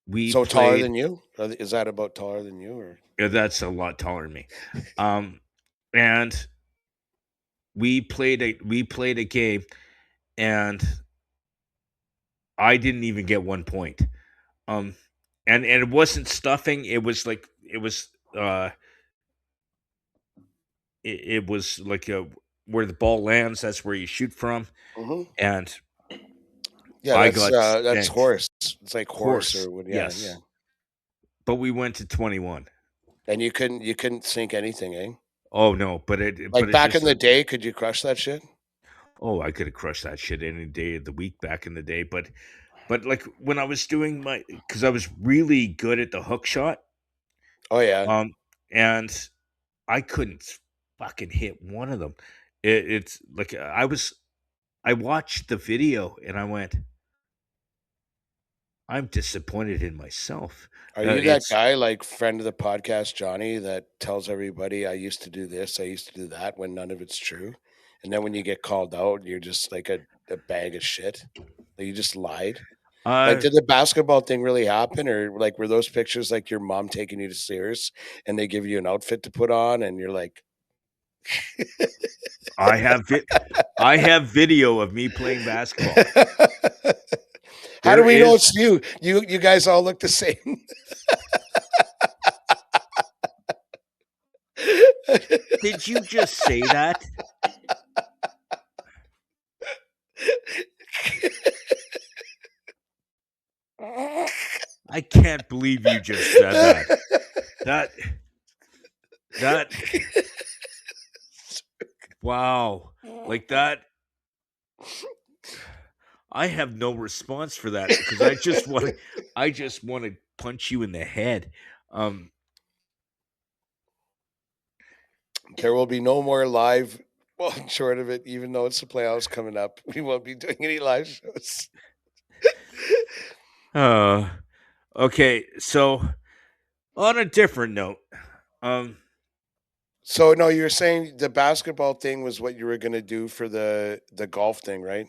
we So taller played. than you? Is that about taller than you or? That's a lot taller than me, um, and we played a game, and I didn't even get 1 point. Um, and it wasn't stuffing. It was like it was like where the ball lands. That's where you shoot from, Mhm. and Yeah, I got that's spanked. horse. It's like horse Horse, or what? Yeah, yeah. yes, but we went to 21. And you couldn't sink anything, eh? Oh no, but Like it's back just in the day, could you crush that shit? oh, I could have crushed that shit any day of the week back in the day. But like when I was doing my, because I was really good at the hook shot, Oh yeah. um, and I couldn't fucking hit one of them. It's like I watched the video and I went, I'm disappointed in myself. Are you that It's guy like friend of the podcast, Johnny, that tells everybody I used to do this, I used to do that when none of it's true? And then when you get called out, you're just like a bag of shit. Like you just lied. Like, uh, did the basketball thing really happen, or like were those pictures like your mom taking you to Sears and they give you an outfit to put on, and you're like, I have it. I have video of me playing basketball. how There do we know is. it's you? You guys all look the same. Did you just say that? I can't believe you just said that. That that wow. Like that, I have no response for that because I just want to punch you in the head. Um There will be no more live. Well, short of it, even though it's the playoffs coming up, we won't be doing any live shows. uh okay, so on a different note, um So no, you're saying the basketball thing was what you were going to do for the golf thing, right?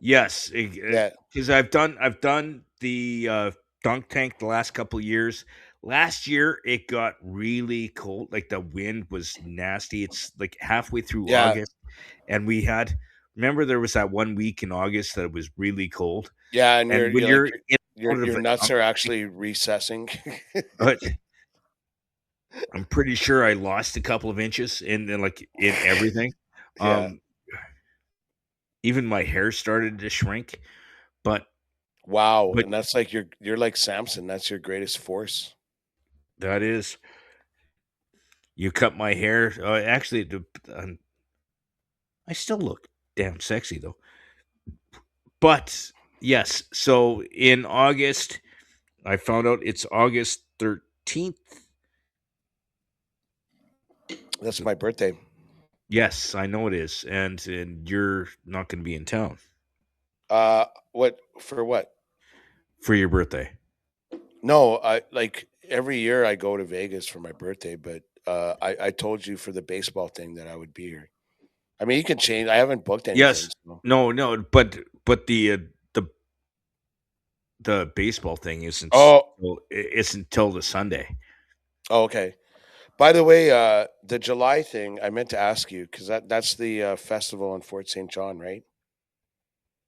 yes, Yeah. because I've done the dunk tank the last couple of years. last year it got really cold. Like the wind was nasty. It's like halfway through Yeah, August, and we had. Remember, there was that one week in August that it was really cold, yeah, and and when you're like you're in and out of your the nuts dump, are actually recessing. but I'm pretty sure I lost a couple of inches in everything. Yeah. Um, even my hair started to shrink, but Wow, but and that's like you're like Samson. That's your greatest force. that is you cut my hair. Actually, I still look damn sexy though. But yes, so in August, I found out it's August 13th. That's my birthday. Yes, I know it is, and you're not going to be in town What for what? for your birthday. No, I like every year I go to Vegas for my birthday, but I told you for the baseball thing that I would be here. I mean, you can change. I haven't booked anything. Yes, So. no, no, but the the baseball thing Oh, isn't till the Sunday. oh, okay. By the way, the July thing I meant to ask you because that's the festival in Fort St. John, right?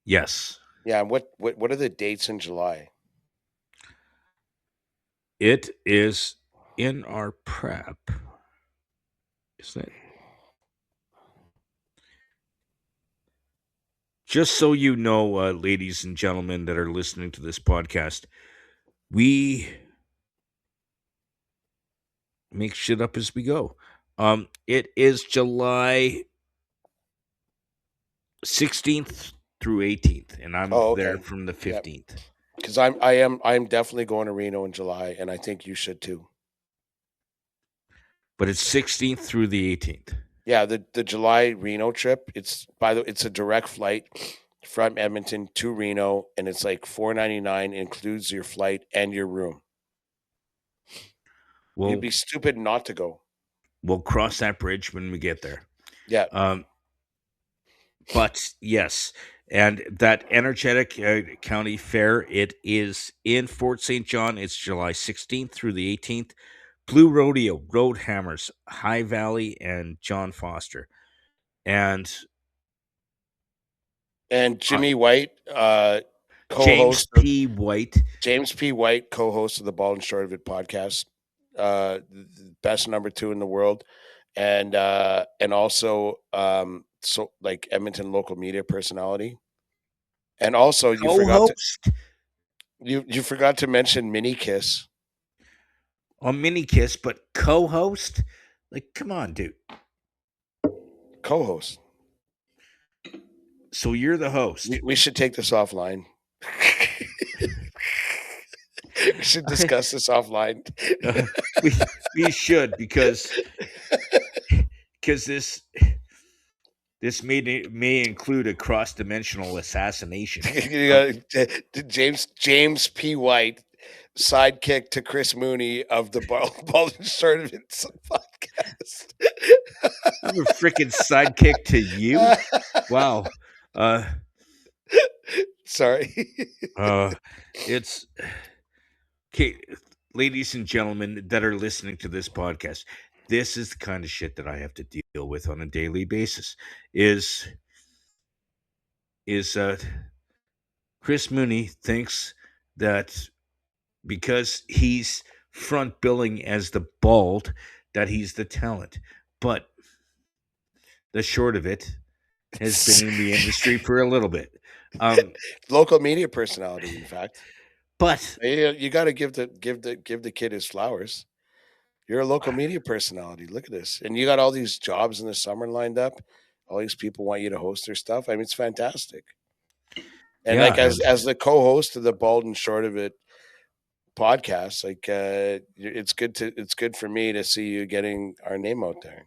Yes, Yeah. And what are the dates in July? it is in our prep. Isn't it? Just so you know, ladies and gentlemen that are listening to this podcast, we make shit up as we go. It is July 16th through 18th, and I'm Oh, there okay. from the Yeah, 15th. because I'm definitely going to Reno in July, and I think you should too. But it's 16th through the 18th. Yeah, the July Reno trip. It's a direct flight from Edmonton to Reno, and it's like $4.99, includes your flight and your room. You'd We'll be stupid not to go. we'll cross that bridge when we get there. Yeah. Um, but yes, and that energetic county fair, it is in Fort St. John. It's July 16th through the 18th. Blue Rodeo, Roadhammers, High Valley, and John Foster. And And uh, Jimmy White, James co-host of P. White. James P. White, co-host of the Bald and Short of It podcast, the best number 2 in the world, and also so like Edmonton local media personality. And also Co-host you forgot to mention Mini Kiss. on Mini Kiss, but co-host? Like, come on, dude. Co-host. So you're the host. We should take this offline. We should discuss this offline. Uh, we we should because this may include a cross-dimensional assassination. You got James P. White, sidekick to Chris Mooney of the Bald and Short of It podcast. I'm a freaking sidekick to you. Wow. Uh, Sorry. it's okay, ladies and gentlemen that are listening to this podcast. This is the kind of shit that I have to deal with on a daily basis. Is Chris Mooney thinks that because he's front billing as the bald, that he's the talent. But the short of it has been in the industry for a little bit. Local media personality, in fact. But You got to give the kid his flowers. You're a local media personality. Look at this, and you got all these jobs in the summer lined up. All these people want you to host their stuff. I mean, it's fantastic. And yeah, like as the co-host of the Bald and Short of It podcast, like it's good for me to see you getting our name out there.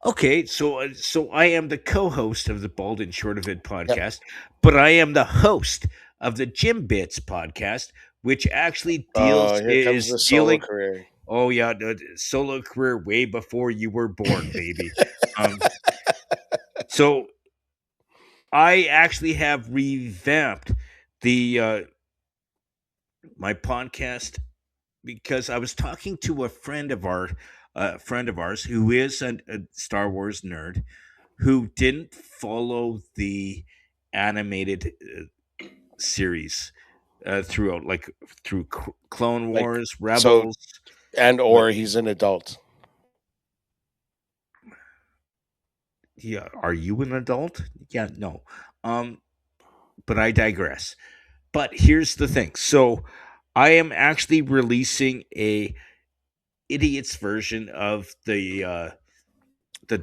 okay. So I am the co-host of the Bald and Short of It Yep. podcast, but I am the host of the Jim Bits podcast, which actually Here comes the solo dealing. career. Oh yeah, the solo career way before you were born, baby. So I actually have revamped the my podcast because I was talking to a friend of ours who is a Star Wars nerd who didn't follow the animated series throughout, like through Clone Like, Wars, so, Rebels. and But or he's an adult. yeah, are you an adult? Yeah, no. Um, but I digress. But here's the thing. So I am actually releasing a idiot's version of the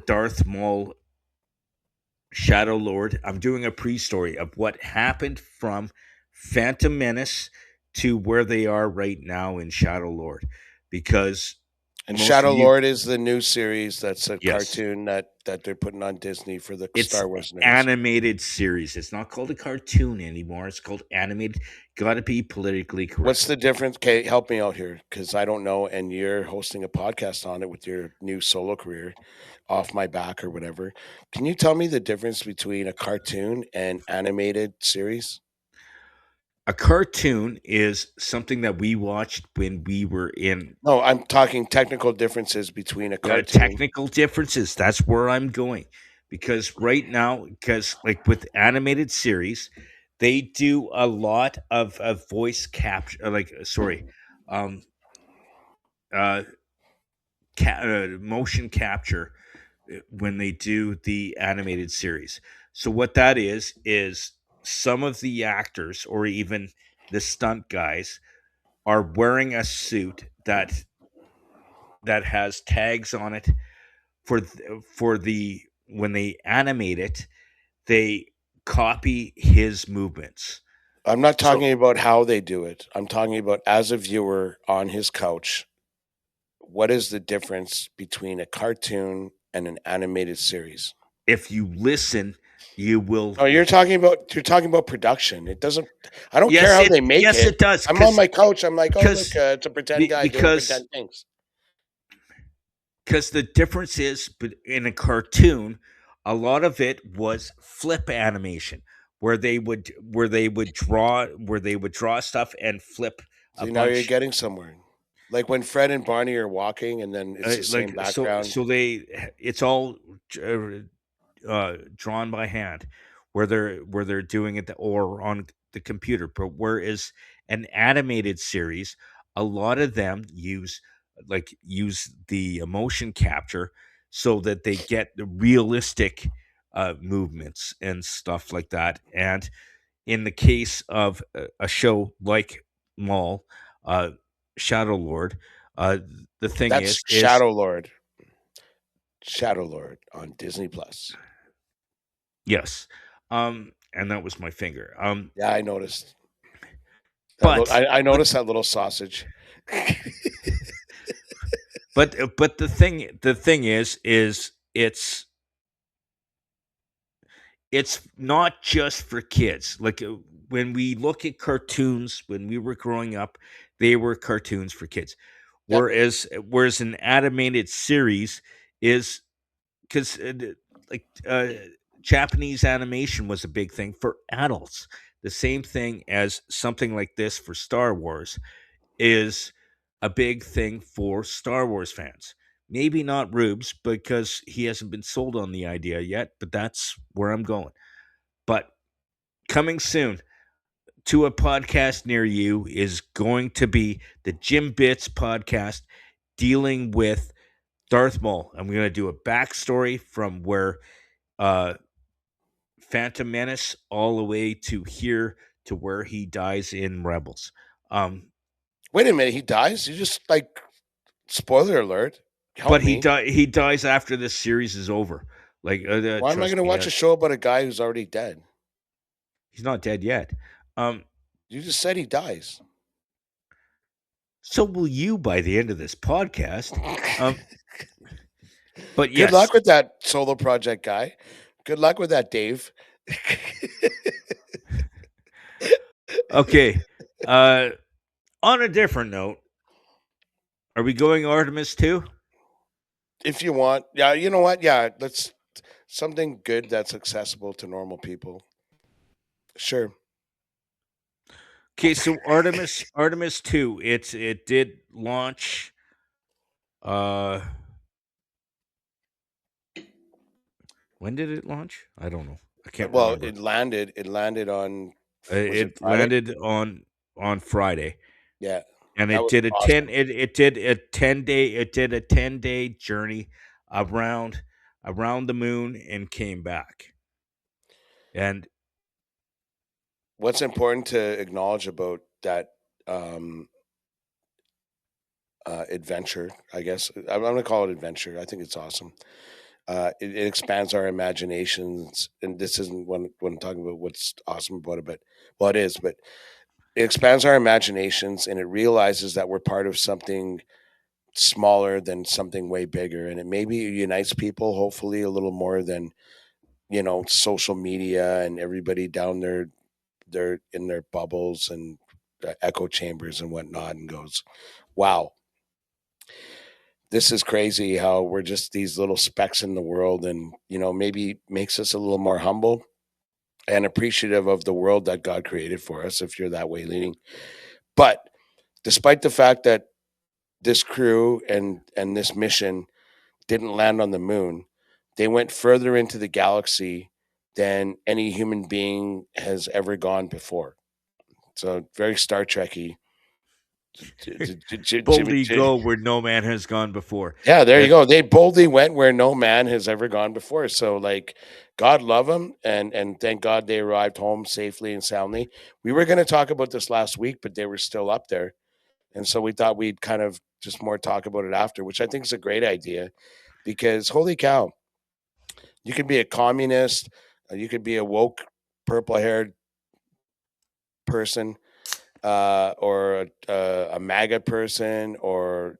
Darth Maul Shadow Lord. I'm doing a pre-story of what happened from Phantom Menace to where they are right now in Shadow Lord, because And most of Shadow you, Lord is the new series that's a yes, cartoon that they're putting on Disney for the it's Star Wars nerds. animated series. It's not called a cartoon anymore. It's called animated. Got to be politically What's correct. the difference? Okay, help me out here because I don't know. And you're hosting a podcast on it with your new solo career, Off My Back or whatever. Can you tell me the difference between a cartoon and animated series? A cartoon is something that we watched when we were in No, I'm talking technical differences between a cartoon. technical differences. That's where I'm going, because right now, because like with animated series, they do a lot of voice capture, like sorry, um, uh, motion capture when they do the animated series. So what that is some of the actors or even the stunt guys are wearing a suit that has tags on it for the when they animate it, they copy his movements. I'm not So talking about how they do it. I'm talking about as a viewer on his couch. What is the difference between a cartoon and an animated series? if you listen, you will. Oh, you're talking about production. It doesn't. I don't care Yes, how they make it it. does, I'm on my couch. I'm like, oh look, because it's a pretend guy doing because pretend things. because the difference is, but in a cartoon, a lot of it was flip animation, where they would draw stuff and flip a See, now you're bunch. getting somewhere. Like when Fred and Barney are walking, and then it's the same Like so background. so they it's all uh, drawn by hand, where they're doing it or on the computer. But whereas an animated series, a lot of them use the motion capture so that they get the realistic movements and stuff like that. And in the case of a show like Maul, uh, Shadow Lord, uh, the thing That's is Shadow Lord. Shadow Lord on Disney Plus. yes, and that was my finger. Yeah, I noticed that. But I but noticed that little sausage. but the thing is it's not just for kids. Like when we look at cartoons when we were growing up, they were cartoons for kids. Yep. Whereas an animated series is because like Japanese animation was a big thing for adults. The same thing as something like this for Star Wars is a big thing for Star Wars fans. Maybe not Rubes because he hasn't been sold on the idea yet, but that's where I'm going. But coming soon to a podcast near you is going to be the Jim Bits podcast dealing with Darth Maul. I'm going to do a backstory from where uh, Phantom Menace all the way to here to where he dies in Rebels. Um, Wait a minute, he dies? You just like spoiler alert. but Help me. he dies after this series is over. Like, Why am I trust gonna me, watch a show about a guy who's already dead? he's not dead yet. Um, You just said he dies. so will you by the end of this podcast. Um, but Good yes, luck with that solo project guy. Good luck with that, Dave. okay. Uh, on a different note, are we going Artemis too? If you want, yeah, you know what? Yeah, let's something good that's accessible to normal people. Sure. Okay, so Artemis 2, it did launch. Uh, when did it launch? I don't know. I can't Well, remember. it landed on, was it It Friday? landed on Friday, Yeah, and that it was did a ten. awesome. It did a 10-day. It did a 10-day journey around the moon and came back. And What's important to acknowledge about that um, adventure, I guess I'm going to call it adventure. I think it's awesome. It expands our imaginations, and this isn't when I'm talking about what's awesome about it, but well, it is, but it expands our imaginations, and it realizes that we're part of something smaller than something way bigger, and it maybe unites people, hopefully, a little more than social media and everybody down there they're in their bubbles and echo chambers and whatnot, and goes, wow, this is crazy how we're just these little specks in the world, and maybe makes us a little more humble and appreciative of the world that God created for us, if you're that way leaning. But despite the fact that this crew and this mission didn't land on the moon, they went further into the galaxy than any human being has ever gone before. So very Star Trekky. boldly go where no man has gone before. Yeah, there you And go. They boldly went where no man has ever gone before. So, like, God love them, and thank God they arrived home safely and soundly. We were going to talk about this last week, but they were still up there, and so we thought we'd kind of just more talk about it after, which I think is a great idea, because holy cow, you could be a communist, you could be a woke, purple-haired person, or a MAGA person, or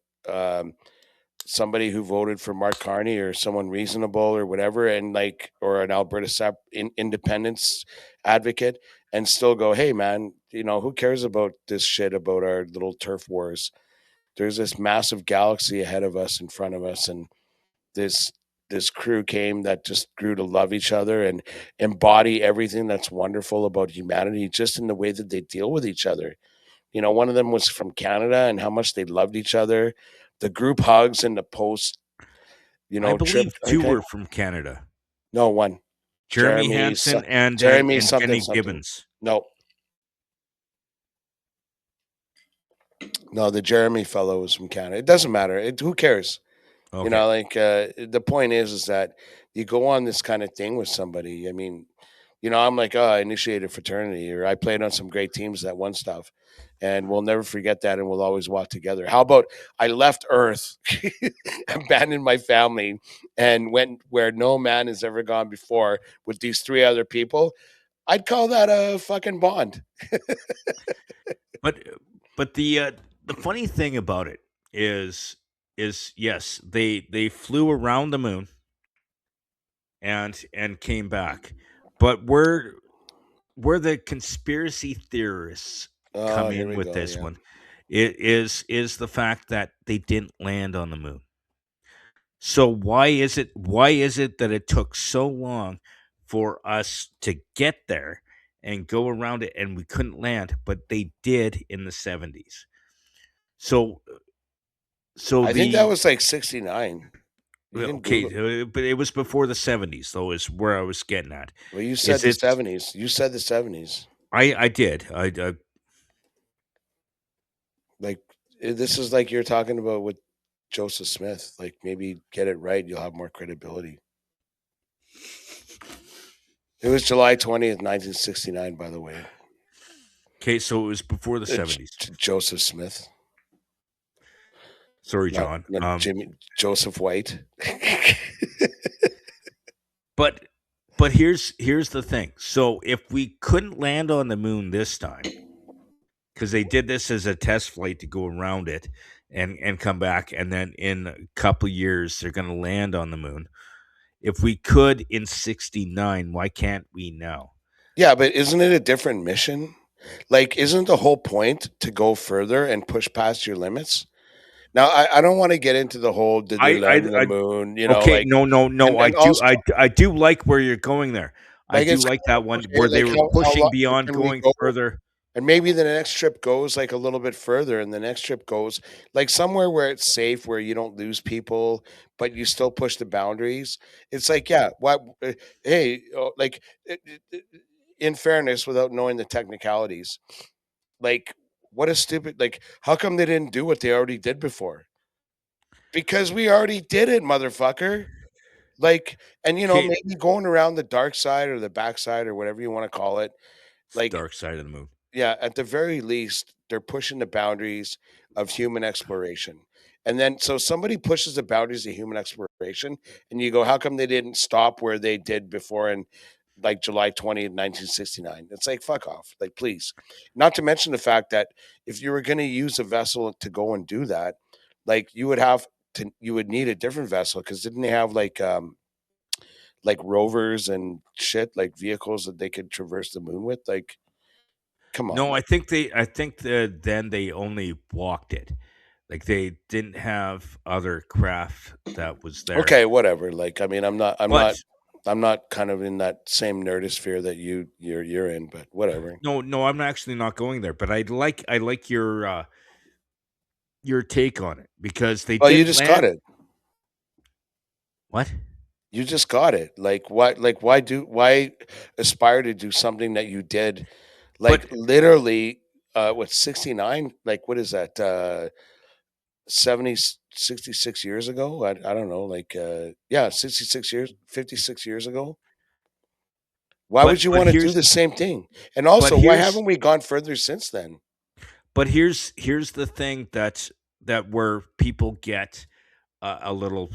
somebody who voted for Mark Carney, or someone reasonable or whatever, and or an Alberta independence advocate, and still go, hey man, who cares about this shit about our little turf wars? There's this massive galaxy ahead of us, in front of us, and this this crew came that just grew to love each other and embody everything that's wonderful about humanity, just in the way that they deal with each other. One of them was from Canada, and how much they loved each other. The group hugs and the post, I trip. believe two Okay, were from Canada. no one. Jeremy Jeremy, Hansen Jeremy and something Jenny something. Gibbons. No, no, the Jeremy fellow was from Canada. It doesn't matter. Who cares? Okay. The point is that you go on this kind of thing with somebody. I mean, I'm like, oh, I initiated fraternity, or I played on some great teams that won stuff, and we'll never forget that, and we'll always walk together. How about I left Earth, abandoned my family, and went where no man has ever gone before with these three other people? I'd call that a fucking bond. But the funny thing about it is yes, they flew around the moon and came back. But where the conspiracy theorists Oh, come here in we with go. this Yeah. one, it is the fact that they didn't land on the moon. So why is it that it took so long for us to get there and go around it and we couldn't land, but they did in the 70s? So so I think that the was like 69. You can okay, Google. but it was before the 70s though is where I was getting at. Well, you said Is the it 70s. You said the 70s. I did. I Like, this is like you're talking about with Joseph Smith. Like, maybe get it right, you'll have more credibility. It was July 20th, 1969, by the way. Okay, so it was before the 70s. Joseph Smith, Sorry, not John. not Joseph White. But here's the thing. So if we couldn't land on the moon this time, because they did this as a test flight to go around it and come back, and then in a couple years they're going to land on the moon. If we could in '69, why can't we now? Yeah, but isn't it a different mission? Like, isn't the whole point to go further and push past your limits? Now, I don't want to get into the whole did they land on the I moon, okay, like, no. and also, I do like where you're going there. I like, do it's like that one okay, where they like, were how pushing long beyond can we going go further. And maybe the next trip goes like a little bit further, and the next trip goes like somewhere where it's safe, where you don't lose people, but you still push the boundaries. It's like, yeah, what? Hey, like, in fairness, without knowing the technicalities, like, what a stupid, like, how come they didn't do what they already did before? Because we already did it, motherfucker. Like, and Okay, maybe going around the dark side or the backside or whatever you want to call it, like, dark side of the moon. yeah, at the very least, they're pushing the boundaries of human exploration. And then, so somebody pushes the boundaries of human exploration, and you go, how come they didn't stop where they did before in like July 20th, 1969? It's like, fuck off. Like, please. Not to mention the fact that if you were going to use a vessel to go and do that, like, you would need a different vessel because didn't they have like rovers and shit, like vehicles that they could traverse the moon with? Like, come on. No, I think that then they only walked it. Like they didn't have other craft that was there. Okay, whatever. Like, I mean, But I'm not kind of in that same nerdosphere that you're in, but whatever. no, no, I'm actually not going there. But I like your take on it because they Well, you did just got land. it. What? You just got it. Like, what? Like, why aspire to do something that you did, like, But literally, what, 69? Like, what is that? 70, 66 years ago? I don't know. Like, yeah, 66 years, 56 years ago. Why would you but want to do here's the same thing? And but also, why here's haven't we gone further since then? here's the thing that where people get a little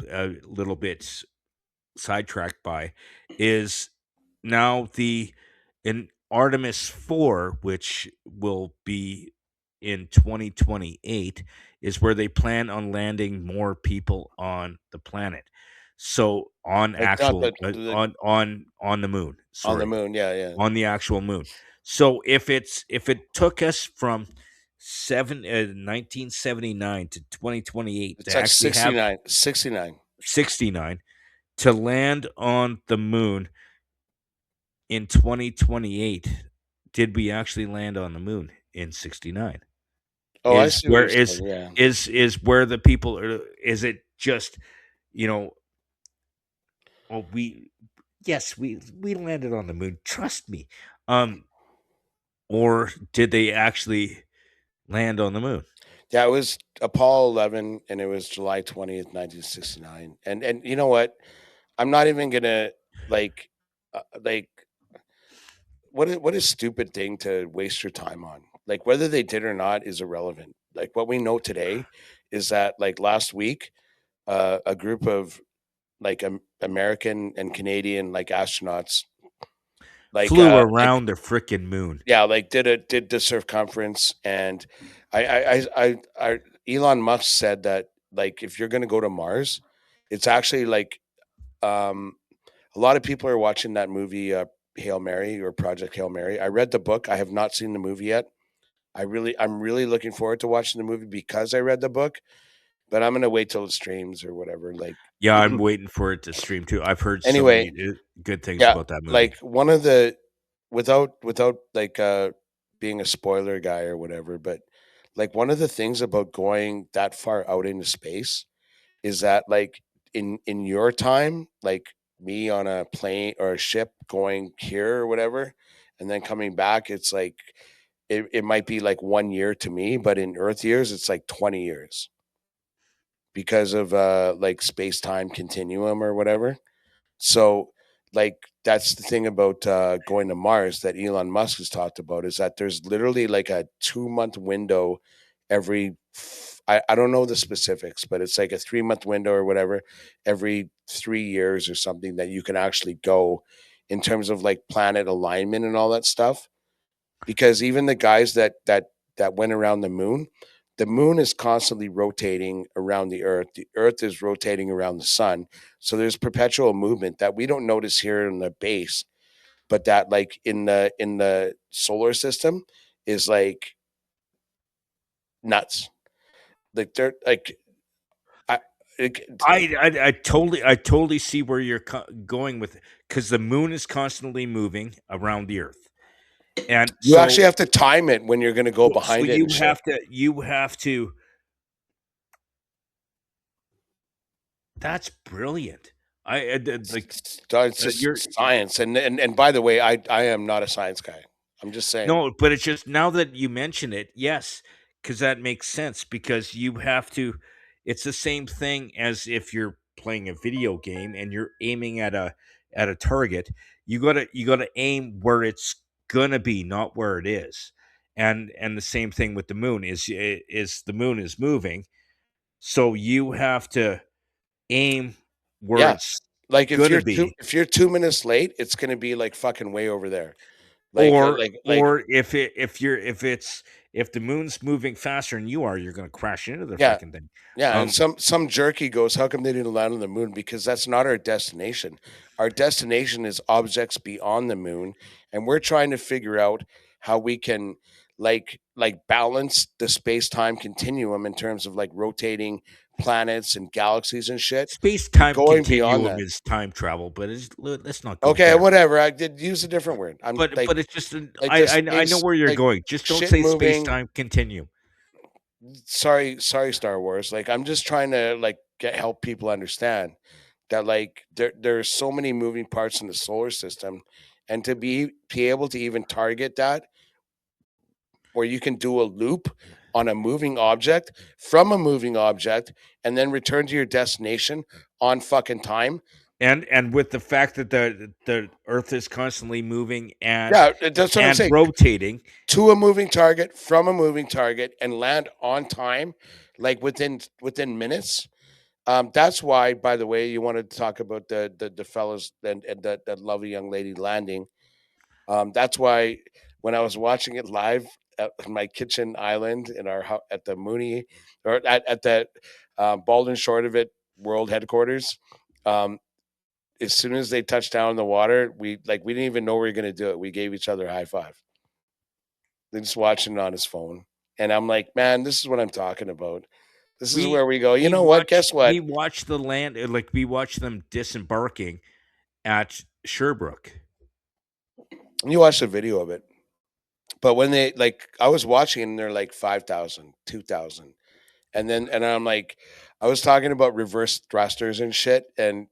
bit sidetracked by is now the in Artemis 4, which will be in 2028, is where they plan on landing more people on the planet. So on Like, not actual on the moon, on the sorry, moon, yeah, yeah. on the actual moon. So if it took us from 1979 to 2028 It's to like actually have 69, 69. 69 to land on the moon in 2028, did we actually land on the moon in 69? Oh, I see what you're saying, yeah. Is where the people are, is it just, you know, oh, yes, we landed on the moon, trust me. Um, or did they actually land on the moon? Yeah, it was Apollo 11, and it was July 20th, 1969, and you know what? I'm not even gonna, like, what a stupid thing to waste your time on. Like, whether they did or not is irrelevant. Like, what we know today is that, like, last week, a group of, like, American and Canadian, like, astronauts, like, Flew like, around the freaking moon. yeah, like, did the circumference, and I Elon Musk said that, like, if you're gonna go to Mars, it's actually like, um a lot of people are watching that movie, Hail Mary, or Project Hail Mary. I read the book. I have not seen the movie yet. I'm really looking forward to watching the movie because I read the book, but I'm gonna wait till it streams or whatever. Like, Yeah, I'm waiting for it to stream too. I've heard so anyway, many good things yeah, about that movie. like, one of the, without like, being a spoiler guy or whatever, but, like, one of the things about going that far out into space is that, like, in your time, like, me on a plane or a ship going here or whatever, and then coming back, it's like, it might be like 1 year to me, but in Earth years, it's like 20 years because of, like, space time continuum or whatever. So, like, that's the thing about, going to Mars that Elon Musk has talked about, is that there's literally like a 2 month window every. I don't know the specifics, but it's like a 3 month window or whatever every 3 years or something that you can actually go in terms of, like, planet alignment and all that stuff. Because even the guys that went around the moon is constantly rotating around the earth. The earth is rotating around the sun. So there's perpetual movement that we don't notice here in the base, but that, like, in the solar system is like nuts. Like, they're like, I it, I totally see where you're going with it because the moon is constantly moving around the Earth, And You actually so have to time it when you're going to go behind it you and shit. have to. That's brilliant. Like It's you're just science. And by the way, I am not a science guy. I'm just saying. no, but it's just now that you mention it, yes, because that makes sense. Because you have to. It's the same thing as if you're playing a video game and you're aiming at a target. You gotta aim where it's gonna be, not where it is. And the same thing with the moon is the moon is moving, so you have to aim where Yeah. it's Like gonna be. if you're 2 minutes late, it's going to be like fucking way over there. Or Like if the moon's moving faster than you are, you're gonna crash into the yeah. freaking thing. Yeah, and Um, some jerky goes, "How come they didn't land on the moon?" Because that's not our destination. Our destination is objects beyond the moon, and we're trying to figure out how we can balance the space-time continuum in terms of like rotating planets and galaxies and shit. We're space-time going beyond continuum that. is time travel, but let's not go Okay, there. whatever. I did use a different word. I'm But it's just like the I know space where you're like going. Just don't shit say moving. space-time continuum. Sorry, Star Wars. Like I'm just trying to help people understand that there's so many moving parts in the solar system, and to be able to even target that, where you can do a loop on a moving object from a moving object and then return to your destination on fucking time. And with the fact that the Earth is constantly moving Yeah, that's what I'm and saying. rotating, To a moving target from a moving target and land on time, like within minutes. That's why, by the way, you wanted to talk about the fellows and that lovely young lady landing. That's why when I was watching it live at my kitchen island in at the Mooney or at the Bald and Short of It World headquarters, um, as soon as they touched down in the water, we didn't even know we were going to do it. We gave each other a high five. They're just watching it on his phone, and I'm like, man, this is what I'm talking about. This is where we go. You know what? Guess we what? watch the land like we watch them disembarking at Sherbrooke. You watch the video of it. But when I was watching and they're like 5,000, 2,000. And I'm like, I was talking about reverse thrusters and shit. And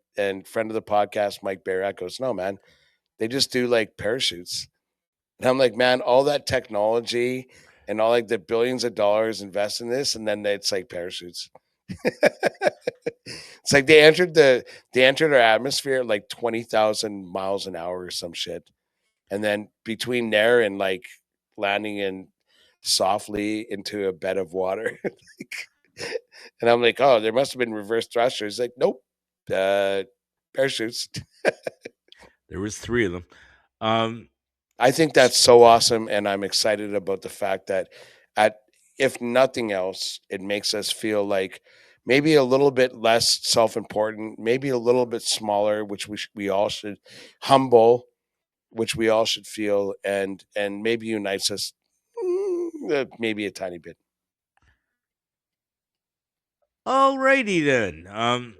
friend of the podcast, Mike Barrett goes, no, man, they just do like parachutes. And I'm like, man, all that technology and all like the billions of dollars invest in this. And then it's like parachutes. It's like they entered our atmosphere at like 20,000 miles an hour or some shit. And then between there and like landing in softly into a bed of water. And I'm like, oh, there must have been reverse thrusters. Like, nope, parachutes. There was 3 of them. Um, I think that's so awesome, and I'm excited about the fact that, at if nothing else, it makes us feel like maybe a little bit less self-important, maybe a little bit smaller, which we all should humble, which we all should feel, and maybe unites us, maybe a tiny bit. Alrighty then.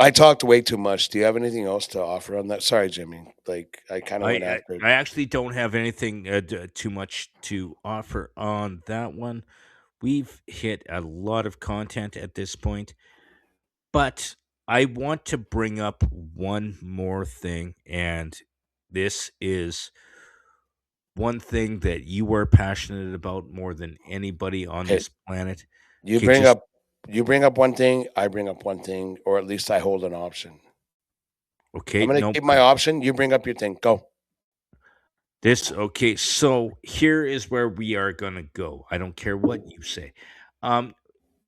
I talked way too much. Do you have anything else to offer on that? Sorry, Jimmy. Like I kind of I, went I after it. I actually don't have anything too much to offer on that one. We've hit a lot of content at this point, but I want to bring up one more thing, and this is one thing that you are passionate about more than anybody on Okay, this planet. you Okay, bring just up you bring up one thing, I bring up one thing, or at least I hold an option. I'm okay. gonna No, keep my option. You bring up your thing. Go. this okay. So here is where we are gonna go. I don't care what you say. Um,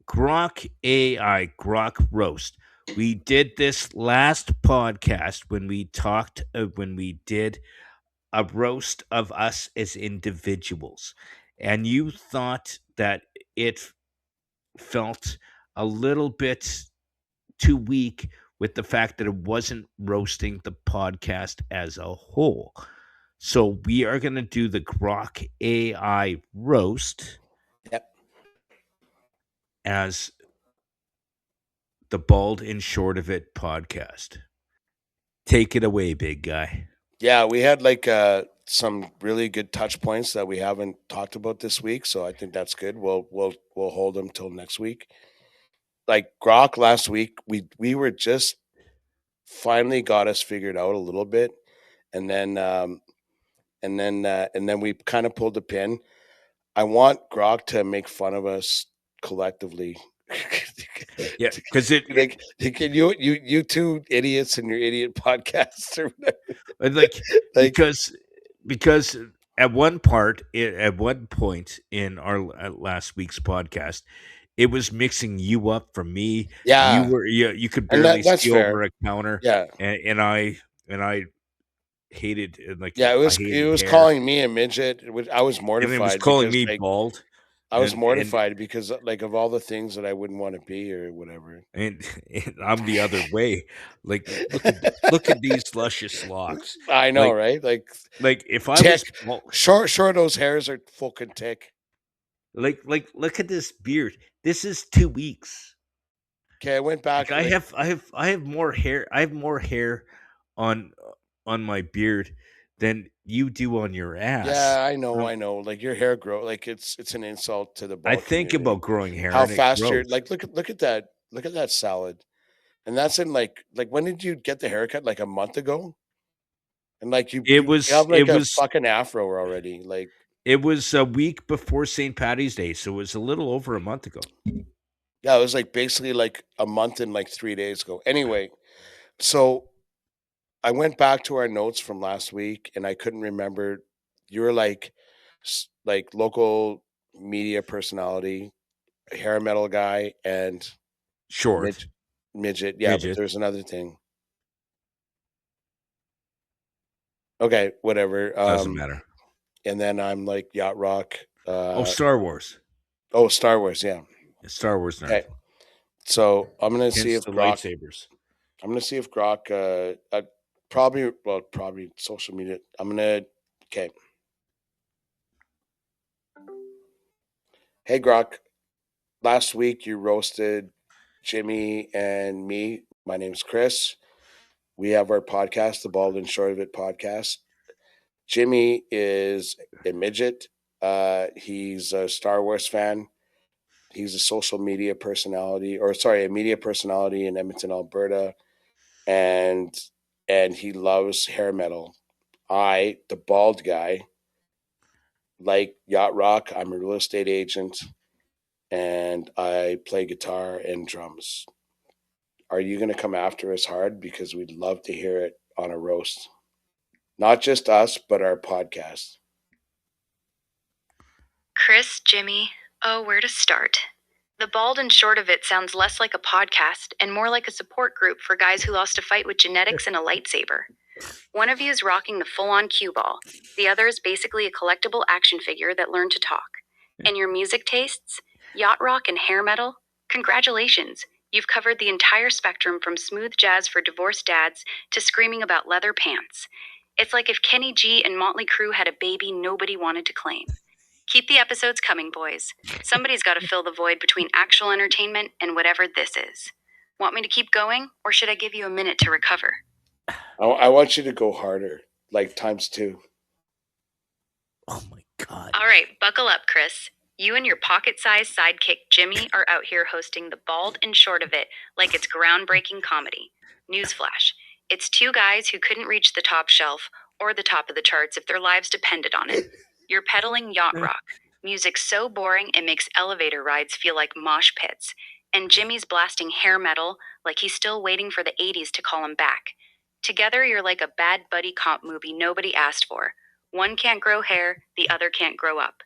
Grok AI, Grok Roast. We did this last podcast when we talked, when we did a roast of us as individuals. And you thought that it felt a little bit too weak with the fact that it wasn't roasting the podcast as a whole. So we are going to do the Grok AI roast Yep. as the Bald and Short of It podcast. Take it away, big guy. Yeah, we had some really good touch points that we haven't talked about this week, so I think that's good. We'll hold them till next week. Like Grok last week, we were just finally got us figured out a little bit, and then and then we kind of pulled the pin. I want Grok to make fun of us collectively. Yeah, because Like, can you two idiots in your idiot podcast or whatever? like Like, because at one point in our last week's podcast, it was mixing you up from me. yeah, You could and barely that's see fair. over a counter, Yeah, and I hated yeah. I It hated was hair, calling me a midget. I was and it was mortified calling because me like bald, I was and mortified because like of all the things that I wouldn't want to be or whatever. and I'm the other way. Like look at these luscious locks. I know, Like right? like if I was Tick. bald, Sure. Those hairs are fucking tick. like look at this beard. This is 2 weeks. Okay, I went Like back. Like, I have more hair. I have more hair on on my beard than you do on your ass. yeah, I know, Um, I know. Like your hair grow. Like it's an insult to the I bald think community. about growing hair How and it fast you're grows. like. Look at that. Look at that salad. And that's in like when did you get the haircut? Like a month ago? And like It you have like it a was fucking afro already. Like it was a week before St. Patty's Day, so it was a little over a month ago. yeah, it was like basically like a month and like 3 days ago. Anyway, so I went back to our notes from last week and I couldn't remember. You were like like local media personality, hair metal guy, and Short midget. Midget, yeah, but midget there's another thing. Okay, whatever. doesn't matter. And then I'm like yacht rock. Oh, Star Wars, Oh, Star Wars, yeah. Star Wars nerd. Okay, so I'm gonna see Hence if the Grok. lightsabers. I'm gonna see if Grok. Probably social media. I'm gonna. Okay. Hey Grok. Last week you roasted Jimmy and me. My name's Chris. We have our podcast, the Bald and Short of It podcast. Jimmy is a midget. He's a Star Wars fan. He's a social media personality, or sorry, a media personality in Edmonton, Alberta, and he loves hair metal. I, the bald guy, like yacht rock. I'm a real estate agent, and I play guitar and drums. Are you going to come after us hard? Because we'd love to hear it on a roast. Not just us, but our podcast. Chris, Jimmy, oh, where to start? The Bald and Short of It sounds less like a podcast and more like a support group for guys who lost a fight with genetics and a lightsaber. One of you is rocking the full-on cue ball. The other is basically a collectible action figure that learned to talk. And your music tastes? Yacht rock and hair metal? Congratulations! You've covered the entire spectrum from smooth jazz for divorced dads to screaming about leather pants. It's like if Kenny G and Motley Crue had a baby nobody wanted to claim. Keep the episodes coming, boys. Somebody's got to fill the void between actual entertainment and whatever this is. Want me to keep going, or should I give you a minute to recover? I want you to go harder, like times two. Oh my god! All right, buckle up, Chris. You and your pocket-sized sidekick Jimmy are out here hosting the Bald and Short of It like it's groundbreaking comedy. Newsflash. It's two guys who couldn't reach the top shelf or the top of the charts if their lives depended on it. You're peddling yacht rock. Music so boring it makes elevator rides feel like mosh pits. And Jimmy's blasting hair metal like he's still waiting for the 80s to call him back. Together, you're like a bad buddy cop movie nobody asked for. One can't grow hair, the other can't grow up.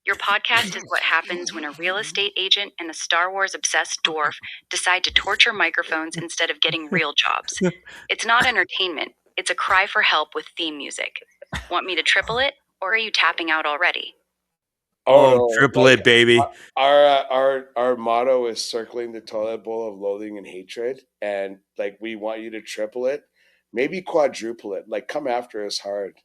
Your podcast is what happens when a real estate agent and a Star Wars obsessed dwarf decide to torture microphones instead of getting real jobs. It's not entertainment, it's a cry for help with theme music. Want me to triple it, or are you tapping out already? Oh, no, triple like it, baby! our motto is circling the toilet bowl of loathing and hatred, and like we want you to triple it, maybe quadruple it. Like come after us hard.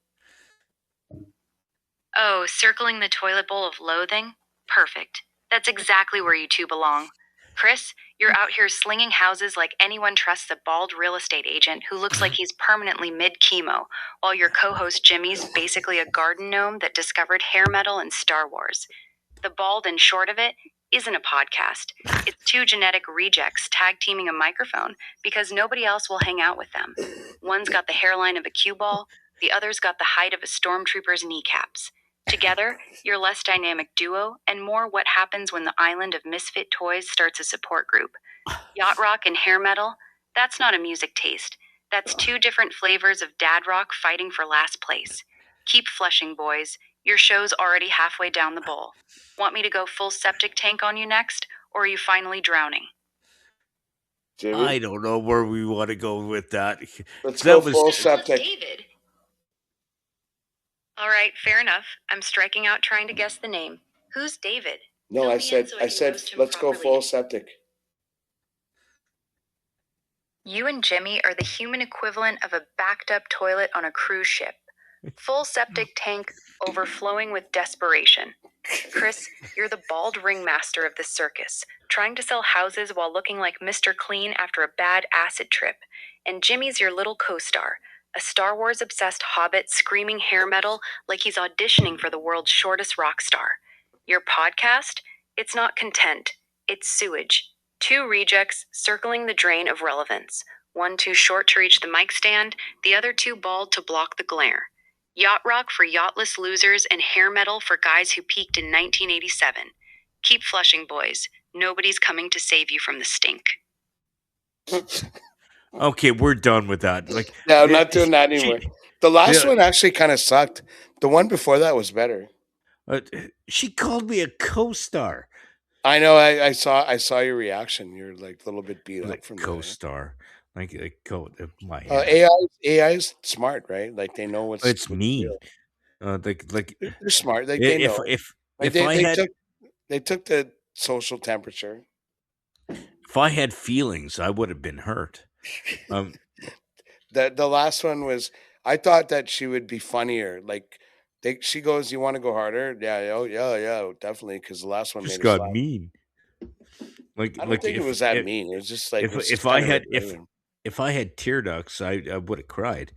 Oh, circling the toilet bowl of loathing? Perfect. That's exactly where you two belong. Chris, you're out here slinging houses like anyone trusts a bald real estate agent who looks like he's permanently mid-chemo, while your co-host Jimmy's basically a garden gnome that discovered hair metal and Star Wars. The bald and short of it isn't a podcast. It's two genetic rejects tag-teaming a microphone because nobody else will hang out with them. One's got the hairline of a cue ball, the other's got the height of a stormtrooper's kneecaps. Together, you're less dynamic duo and more what happens when the island of misfit toys starts a support group. Yacht rock and hair metal, that's not a music taste. That's two different flavors of dad rock fighting for last place. Keep flushing, boys. Your show's already halfway down the bowl. Want me to go full septic tank on you next, or are you finally drowning? Jimmy, I don't know where we want to go with that. let's that go was- full septic. David. All right, fair enough. I'm striking out trying to guess the name. Who's David? No, Fill I me said, in so I can roast him let's go properly. full septic. You and Jimmy are the human equivalent of a backed up toilet on a cruise ship. Full septic tank overflowing with desperation. Chris, you're the bald ringmaster of the circus, trying to sell houses while looking like Mr. Clean after a bad acid trip. And Jimmy's your little co-star, a Star Wars obsessed hobbit screaming hair metal like he's auditioning for the world's shortest rock star. Your podcast? It's not content, it's sewage. Two rejects circling the drain of relevance. One too short to reach the mic stand, the other too bald to block the glare. Yacht rock for yachtless losers and hair metal for guys who peaked in 1987. Keep flushing, boys. Nobody's coming to save you from the stink. Okay, we're done with that. Like, No, I'm not doing that she- anymore. The last Yeah. one actually kind of sucked. The one before that was better. She called me a co-star. I know. I saw your reaction. You're like a little bit beat up Like from co-star. Like my that. hair. AI is smart, right? Like they know what's. It's what's mean. real. Like They're smart. Like they know. if Like, if I had they took the social temperature. if I had feelings, I would have been hurt. The last one was. I thought that she would be funnier. Like she goes, "You want to go harder?" Yeah. Oh yeah, definitely. Because the last one Just made us got laugh. mean. Like I don't like think it was that mean. It was just like if- it was if just I kind of had- annoying. If I had tear ducts, I would have cried.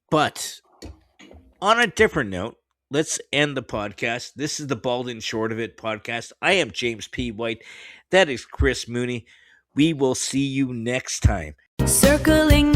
But on a different note, let's end the podcast. This is the Bald and Short of It podcast. I am James P. White. That is Chris Mooney. We will see you next time. Circling